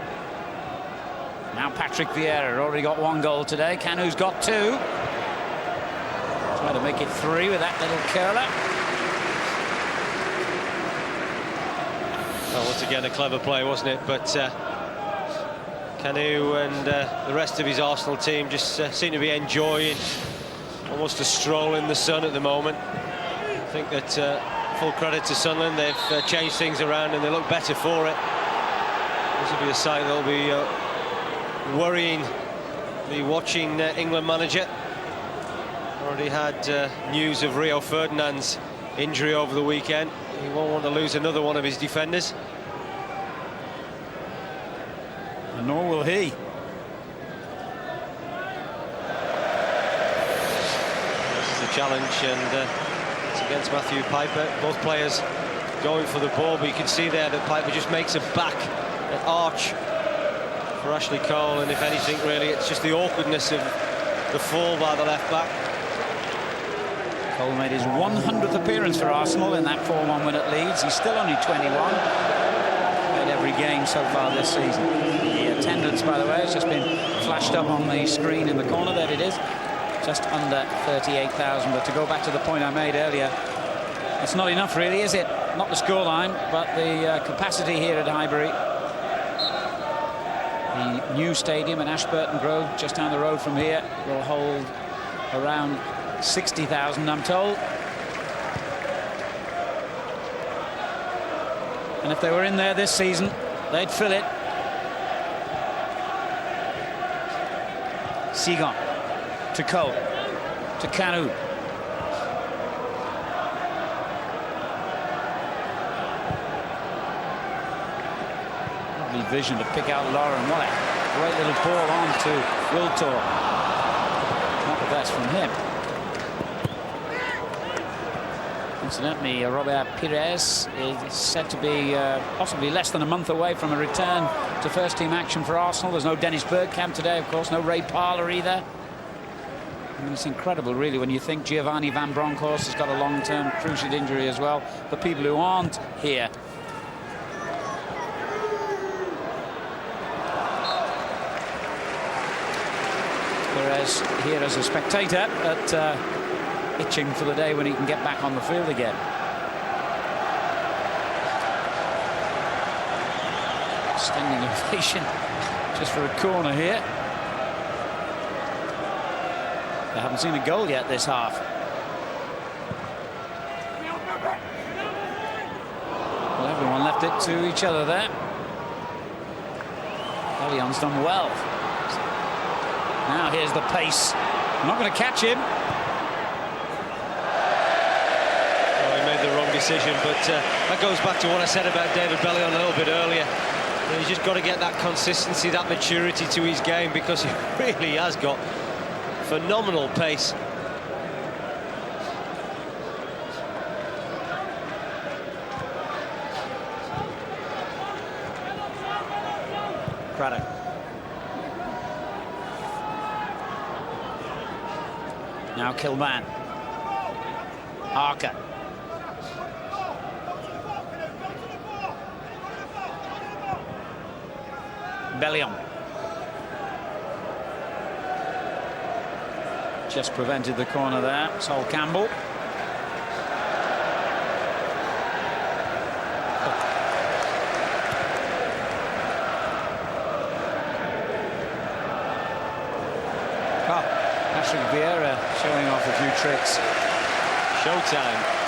Now Patrick Vieira, already got 1 goal today. Kanu's got 2. Trying to make it 3 with that little curler. Well, once again, a clever play, wasn't it? But Kanu and the rest of his Arsenal team just seem to be enjoying almost a stroll in the sun at the moment. I think that full credit to Sunderland. They've changed things around and they look better for it. This will be a sight that'll be worrying the watching England manager. Already had news of Rio Ferdinand's injury over the weekend. He won't want to lose another one of his defenders. And nor will he. This is the challenge, and it's against Matthew Piper. Both players going for the ball, but you can see there that Piper just makes a back at arch for Ashley Cole, and if anything, really, it's just the awkwardness of the fall by the left back. Cole made his 100th appearance for Arsenal in that 4-1 win at Leeds. He's still only 21. Played every game so far this season. The attendance, by the way, has just been flashed up on the screen in the corner. There it is. Just under 38,000. But to go back to the point I made earlier, it's not enough, really, is it? Not the scoreline, but the capacity here at Highbury. The new stadium in Ashburton Grove, just down the road from here, will hold around 60,000, I'm told. And if they were in there this season, they'd fill it. Seagon to Cole to Kanu. Lovely vision to pick out Lauren. What a great little ball on to Wiltor. Not the best from him. Incidentally, Robert Pires is said to be possibly less than a month away from a return to first-team action for Arsenal. There's no Dennis Bergkamp today, of course, no Ray Parlour either. I mean, it's incredible, really, when you think Giovanni Van Bronckhorst has got a long-term cruciate injury as well. The people who aren't here. Whereas here as a spectator at itching for the day when he can get back on the field again. Standing ovation just for a corner here. They haven't seen a goal yet this half. Well, everyone left it to each other there. Ellion's done well. Now here's the pace. Not going to catch him. The wrong decision, but that goes back to what I said about David Bellion a little bit earlier. He's just got to get that consistency, that maturity to his game, because he really has got phenomenal pace. Craddock. Now Kilman. Harker. Bellion. Just prevented the corner there. Sol Campbell. Patrick Vieira showing off a few tricks. Showtime.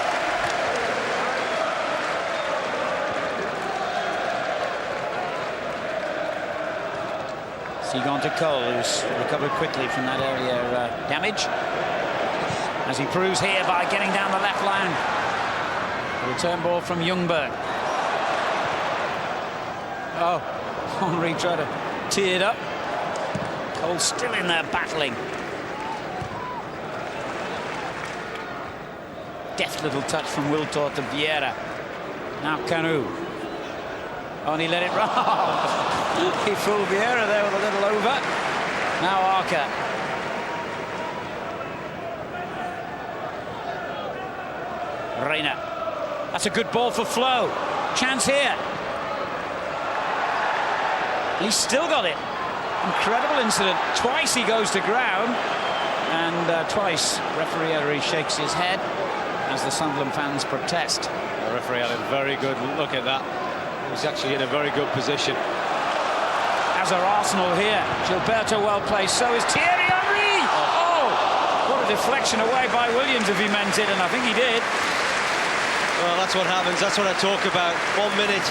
Gone to Cole, who's recovered quickly from that area damage, as he proves here by getting down the left line. The return ball from Ljungberg. Oh, Henry tried to tee it up. Cole still in there battling. Deft little touch from Wiltord to Vieira. Now Canu. Oh, and he let it run. He fooled Vieira there with a little over. Now Arca. Reina. That's a good ball for Flo. Chance here. He's still got it. Incredible incident. Twice he goes to ground, and twice referee Emery shakes his head as the Sunderland fans protest. The referee had a very good look at that. He was actually in a very good position. As are Arsenal here. Gilberto well placed. So is Thierry Henry. Oh, what a deflection away by Williams if he meant it, and I think he did. Well, that's what happens. That's what I talk about. 1 minute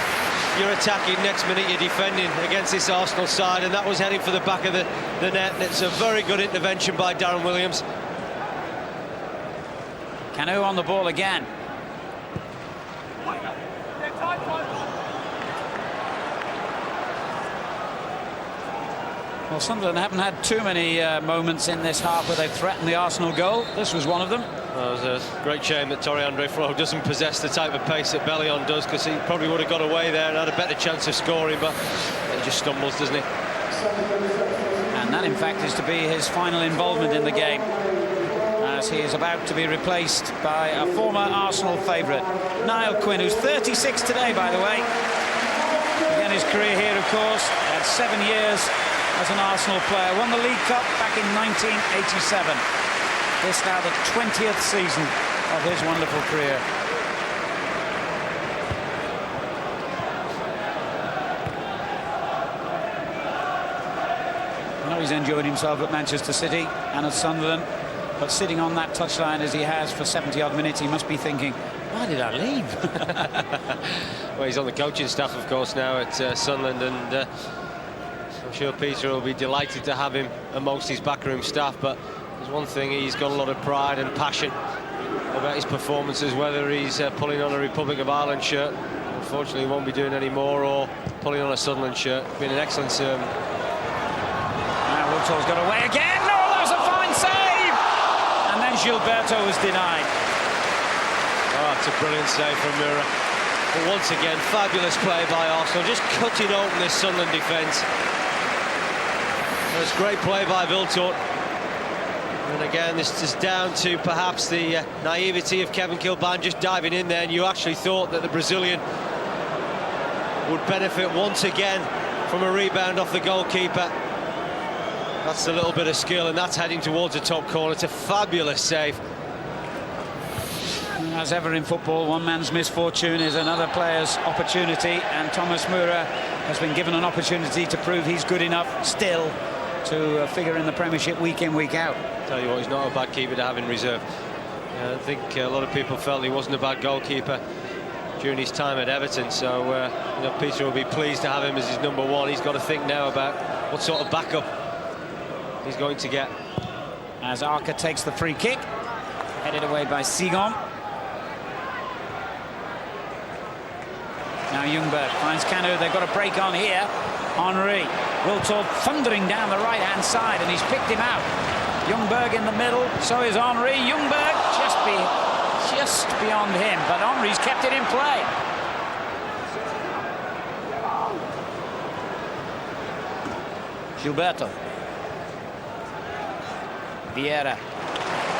you're attacking, next minute you're defending against this Arsenal side, and that was heading for the back of the net. And it's a very good intervention by Darren Williams. Canu on the ball again. Well, Sunderland haven't had too many moments in this half where they've threatened the Arsenal goal. This was one of them. Well, it was a great shame that Torre-Andre Flo doesn't possess the type of pace that Bellion does, because he probably would have got away there and had a better chance of scoring, but he just stumbles, doesn't he? And that, in fact, is to be his final involvement in the game, as he is about to be replaced by a former Arsenal favourite, Niall Quinn, who's 36 today, by the way. Began his career here, of course, had 7 years as an Arsenal player, won the League Cup back in 1987. This now the 20th season of his wonderful career. I know he's enjoyed himself at Manchester City and at Sunderland, but sitting on that touchline as he has for 70-odd minutes, he must be thinking, why did I leave? Well, he's on the coaching staff, of course, now at Sunderland, and I'm sure Peter will be delighted to have him amongst his backroom staff, but there's one thing, he's got a lot of pride and passion about his performances, whether he's pulling on a Republic of Ireland shirt, unfortunately he won't be doing any more, or pulling on a Sunderland shirt. Been an excellent serve. Now Wiltord's got away again. No, that was a fine save! And then Gilberto was denied. Oh, it's a brilliant save from Moura. But once again, fabulous play by Arsenal, just cutting open this Sunderland defence. It's great play by Wiltord. And again, this is down to perhaps the naivety of Kevin Kilbane just diving in there, and you actually thought that the Brazilian would benefit once again from a rebound off the goalkeeper. That's a little bit of skill, and that's heading towards the top corner. It's a fabulous save. As ever in football, one man's misfortune is another player's opportunity, and Thomas Moura has been given an opportunity to prove he's good enough still to figure in the Premiership week in, week out. Tell you what, he's not a bad keeper to have in reserve. I think a lot of people felt he wasn't a bad goalkeeper during his time at Everton, so you know, Peter will be pleased to have him as his number one. He's got to think now about what sort of backup he's going to get. As Arca takes the free kick, headed away by Sigon. Now Ljungberg finds Canu. They've got a break on here. Henry. Wiltord thundering down the right-hand side, and he's picked him out. Ljungberg in the middle, so is Henry. Ljungberg just beyond him, but Henry's kept it in play. Gilberto. Vieira.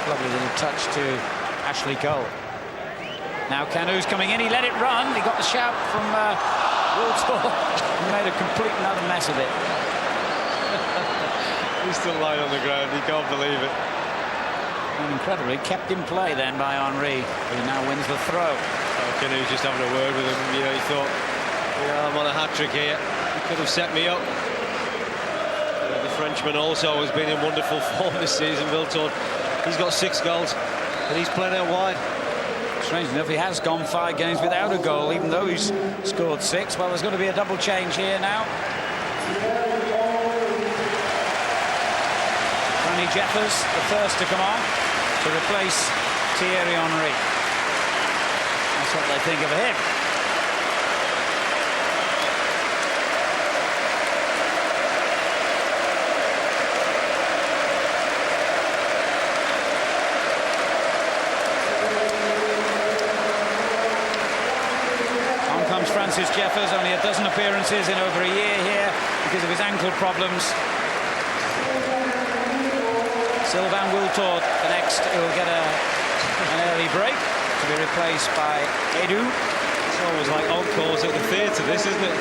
Lovely little touch to Ashley Cole. Now Canu's coming in, he let it run, he got the shout from Wiltord. He made a complete another mess of it. He's still lying on the ground, he can't believe it. And incredibly kept in play then by Henry, who now wins the throw. Oh, Canu's just having a word with him. You know, he thought, yeah, I'm on a hat-trick here. He could have set me up. The Frenchman also has been in wonderful form this season, Wiltord. He's got 6 goals, and he's playing out wide. Strange enough, he has gone 5 games without a goal, even though he's scored 6. Well, there's going to be a double change here now. Ronnie Jeffers, the first to come on, to replace Thierry Henry. That's what they think of him. comes Francis Jeffers, only a dozen appearances in over a year here because of his ankle problems. Sylvain Wiltord, the next, who will get an early break to be replaced by Edu. It's always like encores at the theatre, this, isn't it?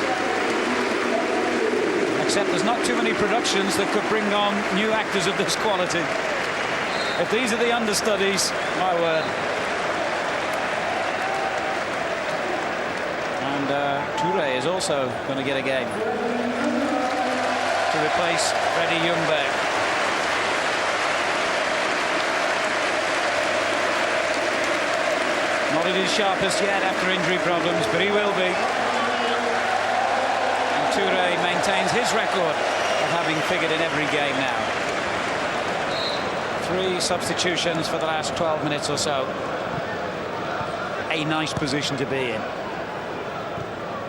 Except there's not too many productions that could bring on new actors of this quality. If these are the understudies, my word. And Touré is also going to get a game to replace Freddie Ljungberg. Not at his sharpest yet after injury problems, but he will be. And Touré maintains his record of having figured in every game now. 3 substitutions for the last 12 minutes or so. A nice position to be in.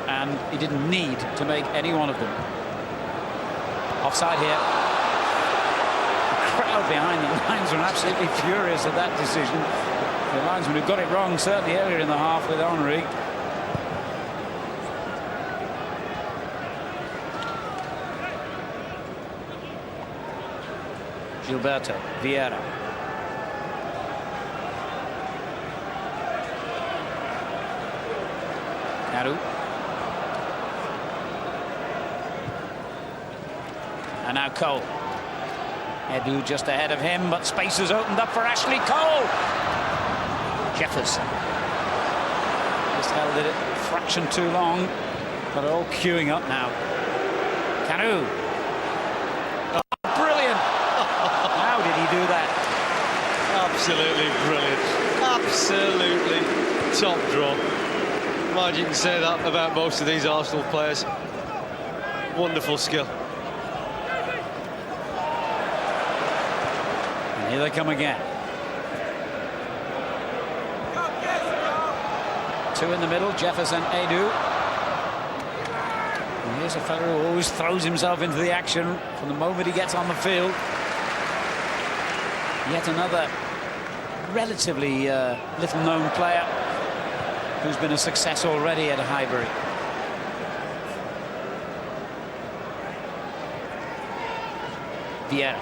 And he didn't need to make any one of them. Offside here. The crowd behind the lines are absolutely furious at that decision. The linesman who got it wrong certainly earlier in the half with Henry. Gilberto Vieira. Caru. And now Cole. Edu just ahead of him, but space has opened up for Ashley Cole. Jeffers. Just held it a fraction too long, but they're all queuing up now. Caru. How did he do that? Absolutely brilliant. Absolutely top draw. Mind you can say that about most of these Arsenal players. Wonderful skill. And here they come again. 2 in the middle, Jefferson, Edu. And here's a fellow who always throws himself into the action from the moment he gets on the field. Yet another relatively little-known player who's been a success already at Highbury. Vieira.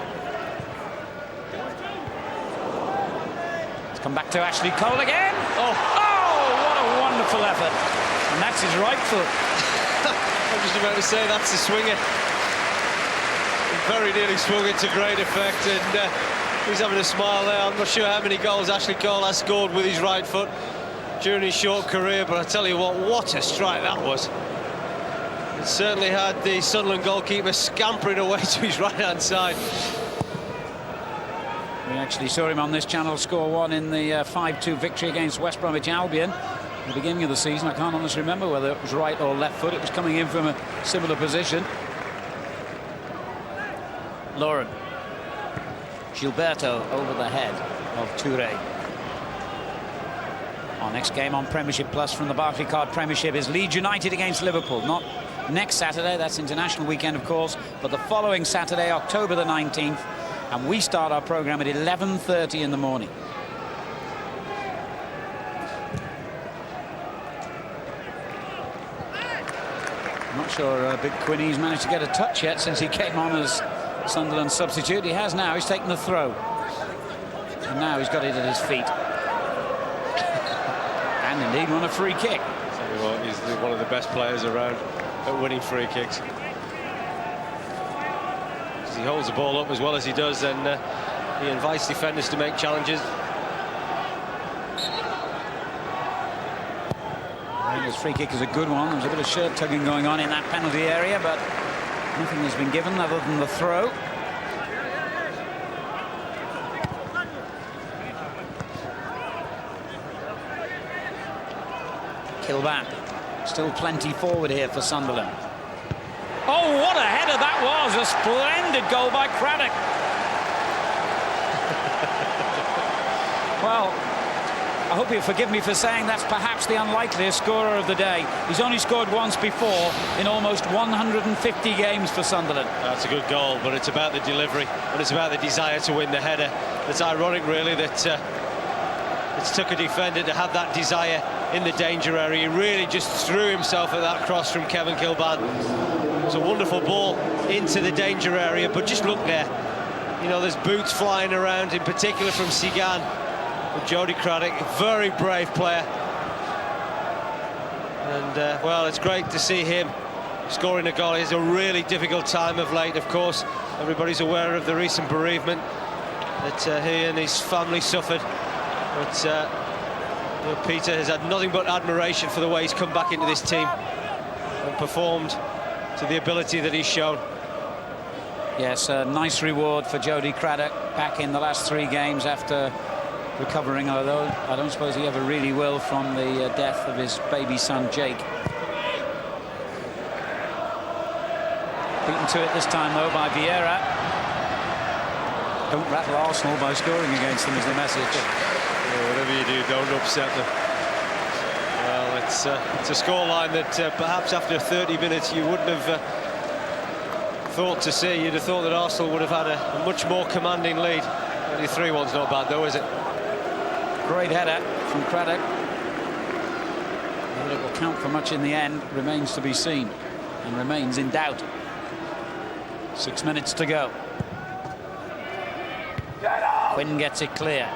Let's come back to Ashley Cole again. Oh, what a wonderful effort. And that's his right foot. I'm just about to say that's a swinger. He very nearly swung it to great effect, and he's having a smile there. I'm not sure how many goals Ashley Cole has scored with his right foot during his short career, but I tell you what a strike that was. It certainly had the Sunderland goalkeeper scampering away to his right-hand side. We actually saw him on this channel score 1 in the 5-2 victory against West Bromwich Albion at the beginning of the season. I can't honestly remember whether it was right or left foot. It was coming in from a similar position. Lauren. Gilberto over the head of Touré. Our next game on Premiership Plus from the Barclaycard Premiership is Leeds United against Liverpool. Not next Saturday, that's international weekend of course, but the following Saturday, October the 19th, and we start our programme at 11:30 in the morning. I'm not sure Big Quinny's managed to get a touch yet since he came on as Sunderland substitute. He has now. He's taken the throw. And now he's got it at his feet. And indeed won a free kick. Tell you what, he's one of the best players around at winning free kicks. As he holds the ball up as well as he does, and he invites defenders to make challenges. This free kick is a good one. There's a bit of shirt tugging going on in that penalty area, but nothing has been given other than the throw. Kilban. Still plenty forward here for Sunderland. Oh, what a header that was! A splendid goal by Craddock. Well, I hope you'll forgive me for saying that's perhaps the unlikeliest scorer of the day. He's only scored once before in almost 150 games for Sunderland. That's a good goal, but it's about the delivery and it's about the desire to win the header. It's ironic, really, that it's took a defender to have that desire in the danger area. He really just threw himself at that cross from Kevin Kilban. It was a wonderful ball into the danger area, but just look there. You know, there's boots flying around, in particular from Sigan. But Jody Craddock, a very brave player. And, well, it's great to see him scoring a goal. It's a really difficult time of late, of course. Everybody's aware of the recent bereavement that he and his family suffered. But you know, Peter has had nothing but admiration for the way he's come back into this team and performed to the ability that he's shown. Yes, a nice reward for Jody Craddock, back in the last 3 games after recovering, although I don't suppose he ever really will, from the death of his baby son Jake. Beaten to it this time though by Vieira. Don't rattle Arsenal by scoring against them is the message. Yeah, whatever you do, don't upset them. Well, it's a scoreline that perhaps after 30 minutes you wouldn't have thought to see. You'd have thought that Arsenal would have had a much more commanding lead. Only 3-1's not bad though, is it? Great header from Craddock. Whether it will count for much in the end remains to be seen, and remains in doubt. 6 minutes to go. Quinn gets it clear.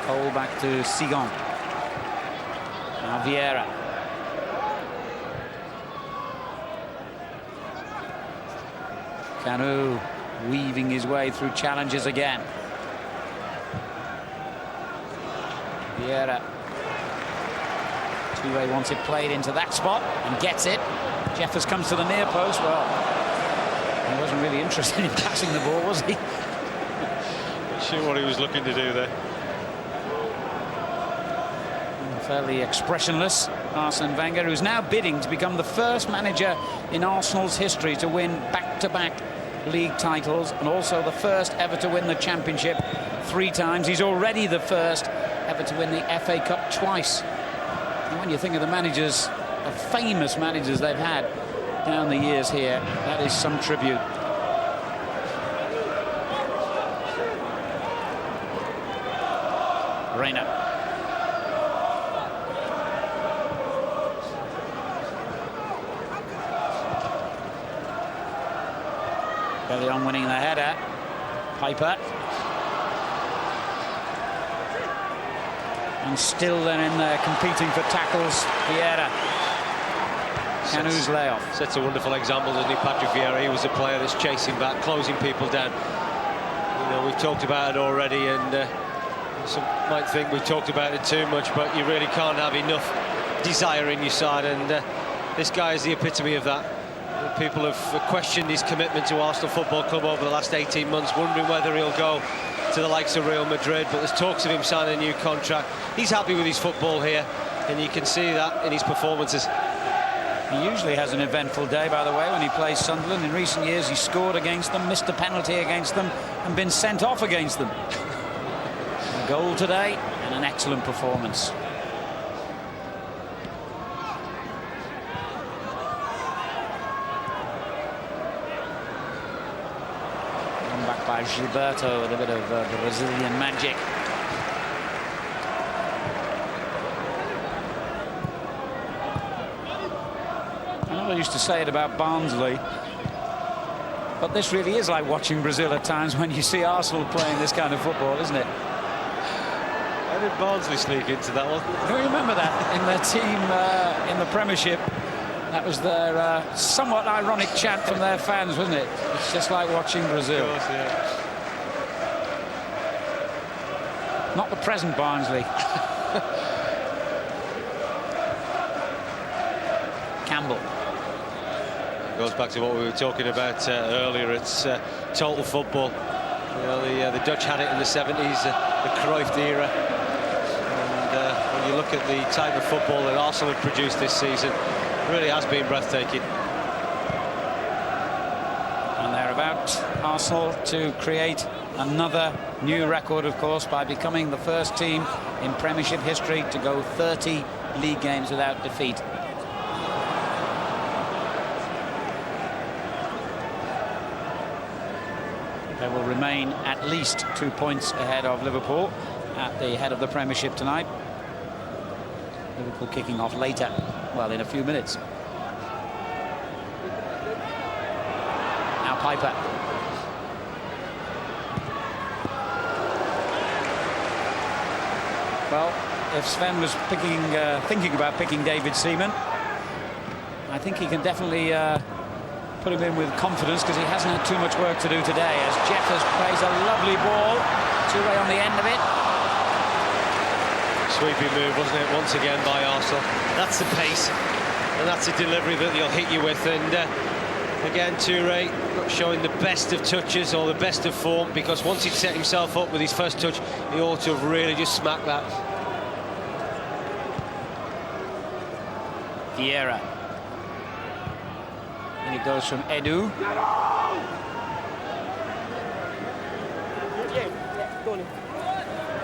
Cole back to Sigan. Now Vieira. Canu weaving his way through challenges again. Vieira. Toure wants it played into that spot and gets it. Jeffers comes to the near post. Well, he wasn't really interested in passing the ball, was he? Not sure what he was looking to do there. Fairly expressionless, Arsene Wenger, who's now bidding to become the first manager in Arsenal's history to win back-to-back league titles, and also the first ever to win the Championship 3 times. He's already the first ever to win the FA Cup twice. And when you think of the managers, the famous managers they've had down the years here, that is some tribute. Reina. Bellion winning the header. Piper. And still then in there competing for tackles, Vieira. Canu's layoff. Sets a wonderful example, doesn't he, Patrick Vieira? He was a player that's chasing back, closing people down. You know, we've talked about it already, and some might think we've talked about it too much, but you really can't have enough desire in your side, and this guy is the epitome of that. People have questioned his commitment to Arsenal Football Club over the last 18 months, wondering whether he'll go to the likes of Real Madrid, but there's talks of him signing a new contract. He's happy with his football here, and you can see that in his performances. He usually has an eventful day, by the way, when he plays Sunderland. In recent years, he scored against them, missed a penalty against them, and been sent off against them. A goal today, and an excellent performance. Back by Gilberto with a bit of Brazilian magic. I know I used to say it about Barnsley, but this really is like watching Brazil at times when you see Arsenal playing this kind of football, isn't it? How did Barnsley sneak into that one? Do you remember that in their team in the Premiership? That was their somewhat ironic chant from their fans, wasn't it? It's just like watching Brazil. Of course, yeah. Not the present Barnsley. Campbell. Goes back to what we were talking about earlier. It's total football. You know, the Dutch had it in the 70s, the Cruyff era. And when you look at the type of football that Arsenal have produced this season, it really has been breathtaking. And they're about, Arsenal, to create another new record, of course, by becoming the first team in Premiership history to go 30 league games without defeat. They will remain at least 2 points ahead of Liverpool at the head of the Premiership tonight. Liverpool kicking off later, well, in a few minutes. Now Piper. Well, if Sven was thinking about picking David Seaman, I think he can definitely put him in with confidence, because he hasn't had too much work to do today, as Jeffers plays a lovely ball. Two-way on the end of it. Sweeping move, wasn't it, once again by Arsenal. That's the pace, and that's a delivery that he'll hit you with. And again, Toure not showing the best of touches or the best of form, because once he'd set himself up with his first touch, he ought to have really just smacked that. Vieira. And it goes from Edu.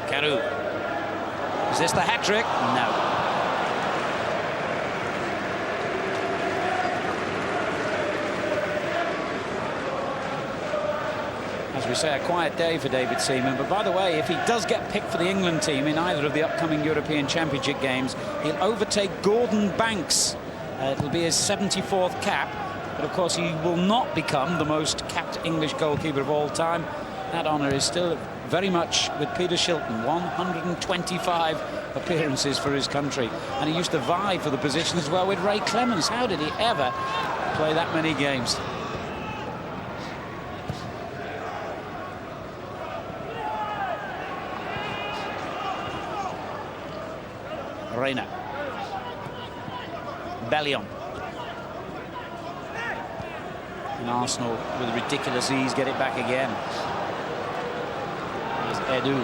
Carew. Is this the hat-trick? No. As we say, a quiet day for David Seaman. But by the way, if he does get picked for the England team in either of the upcoming European Championship games, he'll overtake Gordon Banks. It'll be his 74th cap. But of course, he will not become the most capped English goalkeeper of all time. That honour is still very much with Peter Shilton. 125 appearances for his country. And he used to vie for the position as well with Ray Clemence. How did he ever play that many games? Reina. Bellion. And Arsenal, with ridiculous ease, get it back again. Here's Edu.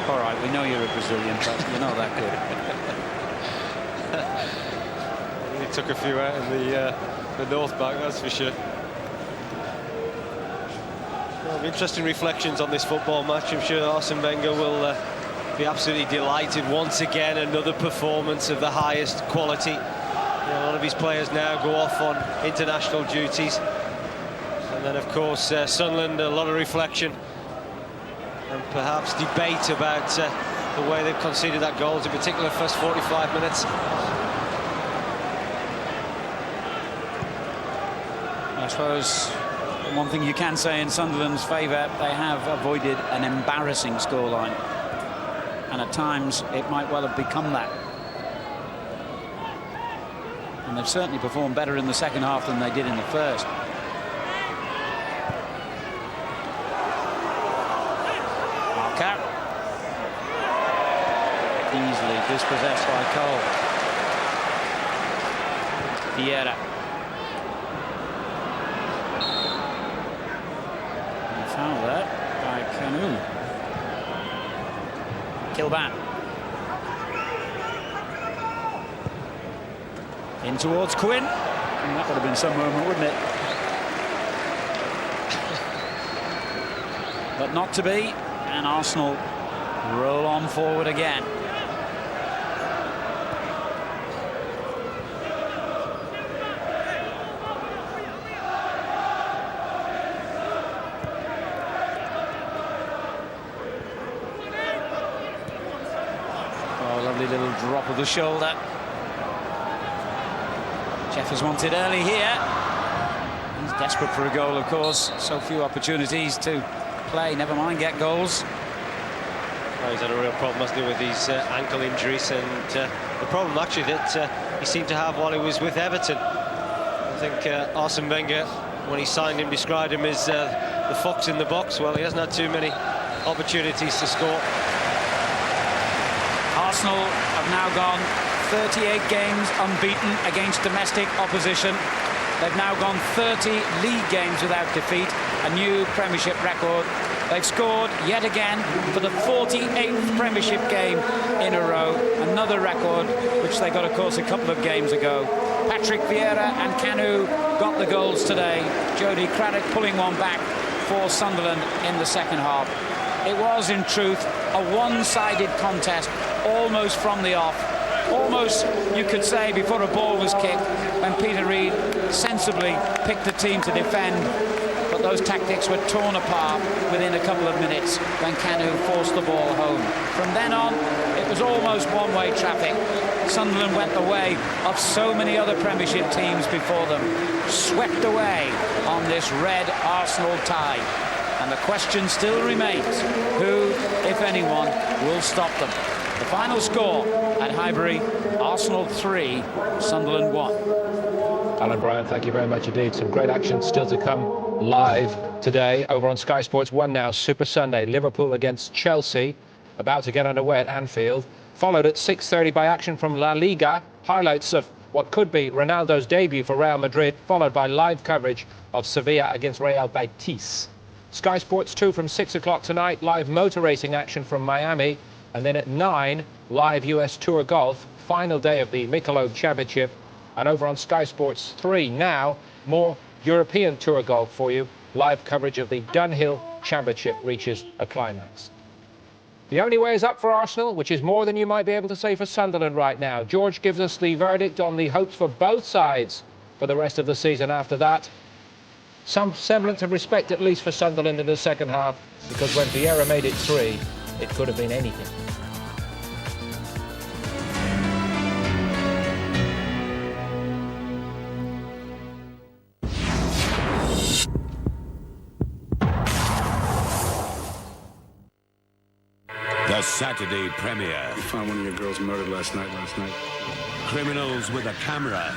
All right, we know you're a Brazilian, but you're not that good. He took a few out in the North back, that's for sure. Well, interesting reflections on this football match. I'm sure Arsene Wenger will be absolutely delighted once again. Another performance of the highest quality. A lot of his players now go off on international duties. And then, of course, Sunderland, a lot of reflection and perhaps debate about the way they've conceded that goals, in particular the first 45 minutes. I suppose one thing you can say in Sunderland's favour, they have avoided an embarrassing scoreline. And at times, it might well have become that. And they've certainly performed better in the second half than they did in the first. Marca. Easily dispossessed by Cole. Vieira. And foul there by Canu. Kilban. In towards Quinn. And that would have been some moment, wouldn't it? But not to be. And Arsenal roll on forward again. Oh, lovely little drop of the shoulder. Jeffers wanted early here. He's desperate for a goal, of course. So few opportunities to play, never mind get goals. Well, he's had a real problem, hasn't he, with these ankle injuries, and the problem actually that he seemed to have while he was with Everton. I think Arsene Wenger, when he signed him, described him as the fox in the box. Well, he hasn't had too many opportunities to score. Arsenal have now gone 38 games unbeaten against domestic opposition. They've now gone 30 league games without defeat, a new Premiership record. They've scored yet again for the 48th Premiership game in a row, another record which they got, of course, a couple of games ago. Patrick Vieira and Canu got the goals today. Jody Craddock pulling one back for Sunderland in the second half. It was, in truth, a one-sided contest almost from the off. almost, you could say, before a ball was kicked, when Peter Reid sensibly picked a team to defend. But those tactics were torn apart within a couple of minutes when Kanu forced the ball home. From then on, it was almost one-way traffic. Sunderland went the way of so many other Premiership teams before them, swept away on this red Arsenal tide. And the question still remains, who, if anyone, will stop them? The final score at Highbury, Arsenal 3, Sunderland 1. Alan Bryan, thank you very much indeed. Some great action still to come live today over on Sky Sports 1 now. Super Sunday, Liverpool against Chelsea, about to get underway at Anfield. Followed at 6:30 by action from La Liga. Highlights of what could be Ronaldo's debut for Real Madrid, followed by live coverage of Sevilla against Real Betis. Sky Sports 2 from 6 o'clock tonight, live motor racing action from Miami. And then at 9, live US Tour Golf, final day of the Michelob Championship. And over on Sky Sports 3 now, more European Tour Golf for you. Live coverage of the Dunhill Championship reaches a climax. The only way is up for Arsenal, which is more than you might be able to say for Sunderland right now. George gives us the verdict on the hopes for both sides for the rest of the season after that. Some semblance of respect, at least for Sunderland in the second half, because when Vieira made it 3, it could have been anything. The Saturday premiere. We found one of your girls murdered last night. Criminals with a camera.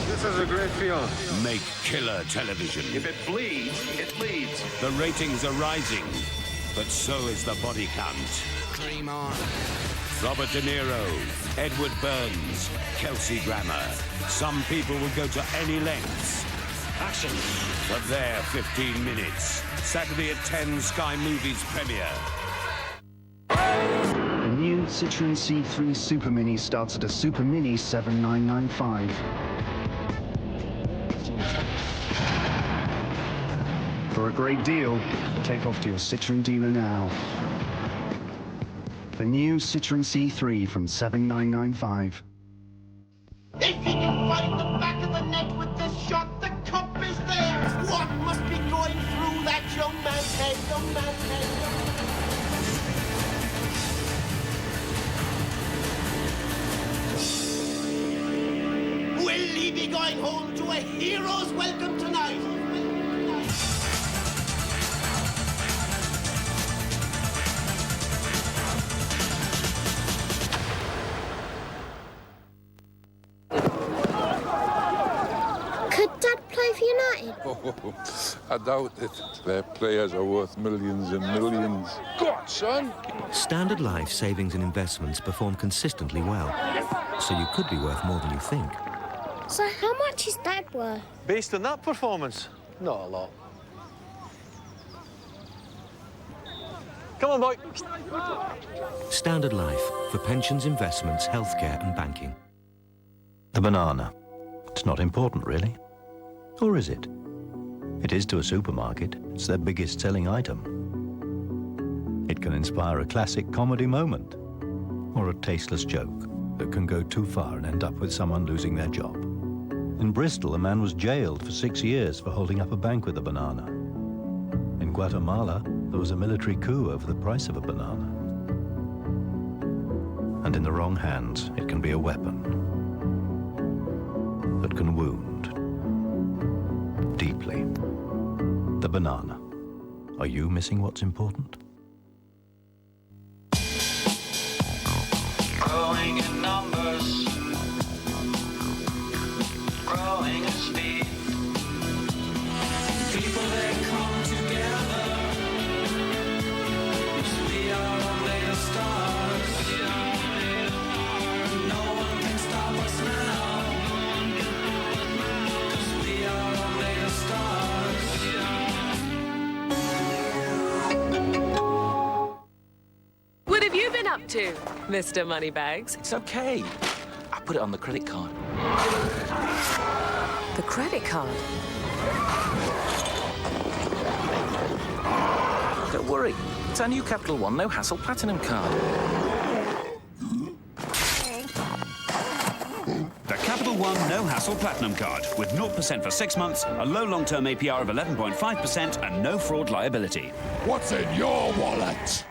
This is a great feeling. Make killer television. If it bleeds, it leads. The ratings are rising, but so is the body count. Dream on. Robert De Niro, Edward Burns, Kelsey Grammer. Some people will go to any lengths. Action. For their 15 minutes. Saturday at 10, Sky Movies premiere. The new Citroën C3 Super Mini starts at a Super Mini 7,995. For a great deal, take off to your Citroën dealer now. The new Citroën C3 from 7,995. If he can find the back of the net with this shot, the cup is there. What must be going through that young man's head, young man's head, young man's head? Will he be going home to a hero's welcome tonight? Could Dad play for United? Oh, I doubt it. Their players are worth millions and millions. Go on, son! Standard Life savings and investments perform consistently well, so you could be worth more than you think. So how much is Dad worth? Based on that performance, not a lot. Come on, boy. Standard Life for pensions, investments, healthcare and banking. The banana. It's not important, really. Or is it? It is to a supermarket. It's their biggest selling item. It can inspire a classic comedy moment or a tasteless joke that can go too far and end up with someone losing their job. In Bristol, a man was jailed for 6 years for holding up a bank with a banana. In Guatemala, there was a military coup over the price of a banana. And in the wrong hands, it can be a weapon that can wound deeply. The banana. Are you missing what's important? Growing in numbers, growing in speed. People, they come together. We are made of stars. No one can stop us now. 'Cause we are made of stars. What have you been up to, Mr. Moneybags? It's okay. I put it on the credit card. The credit card? Don't worry. It's our new Capital One no hassle platinum card. no-hassle Platinum Card with 0% for 6 months, a low long-term APR of 11.5% and no fraud liability. What's in your wallet?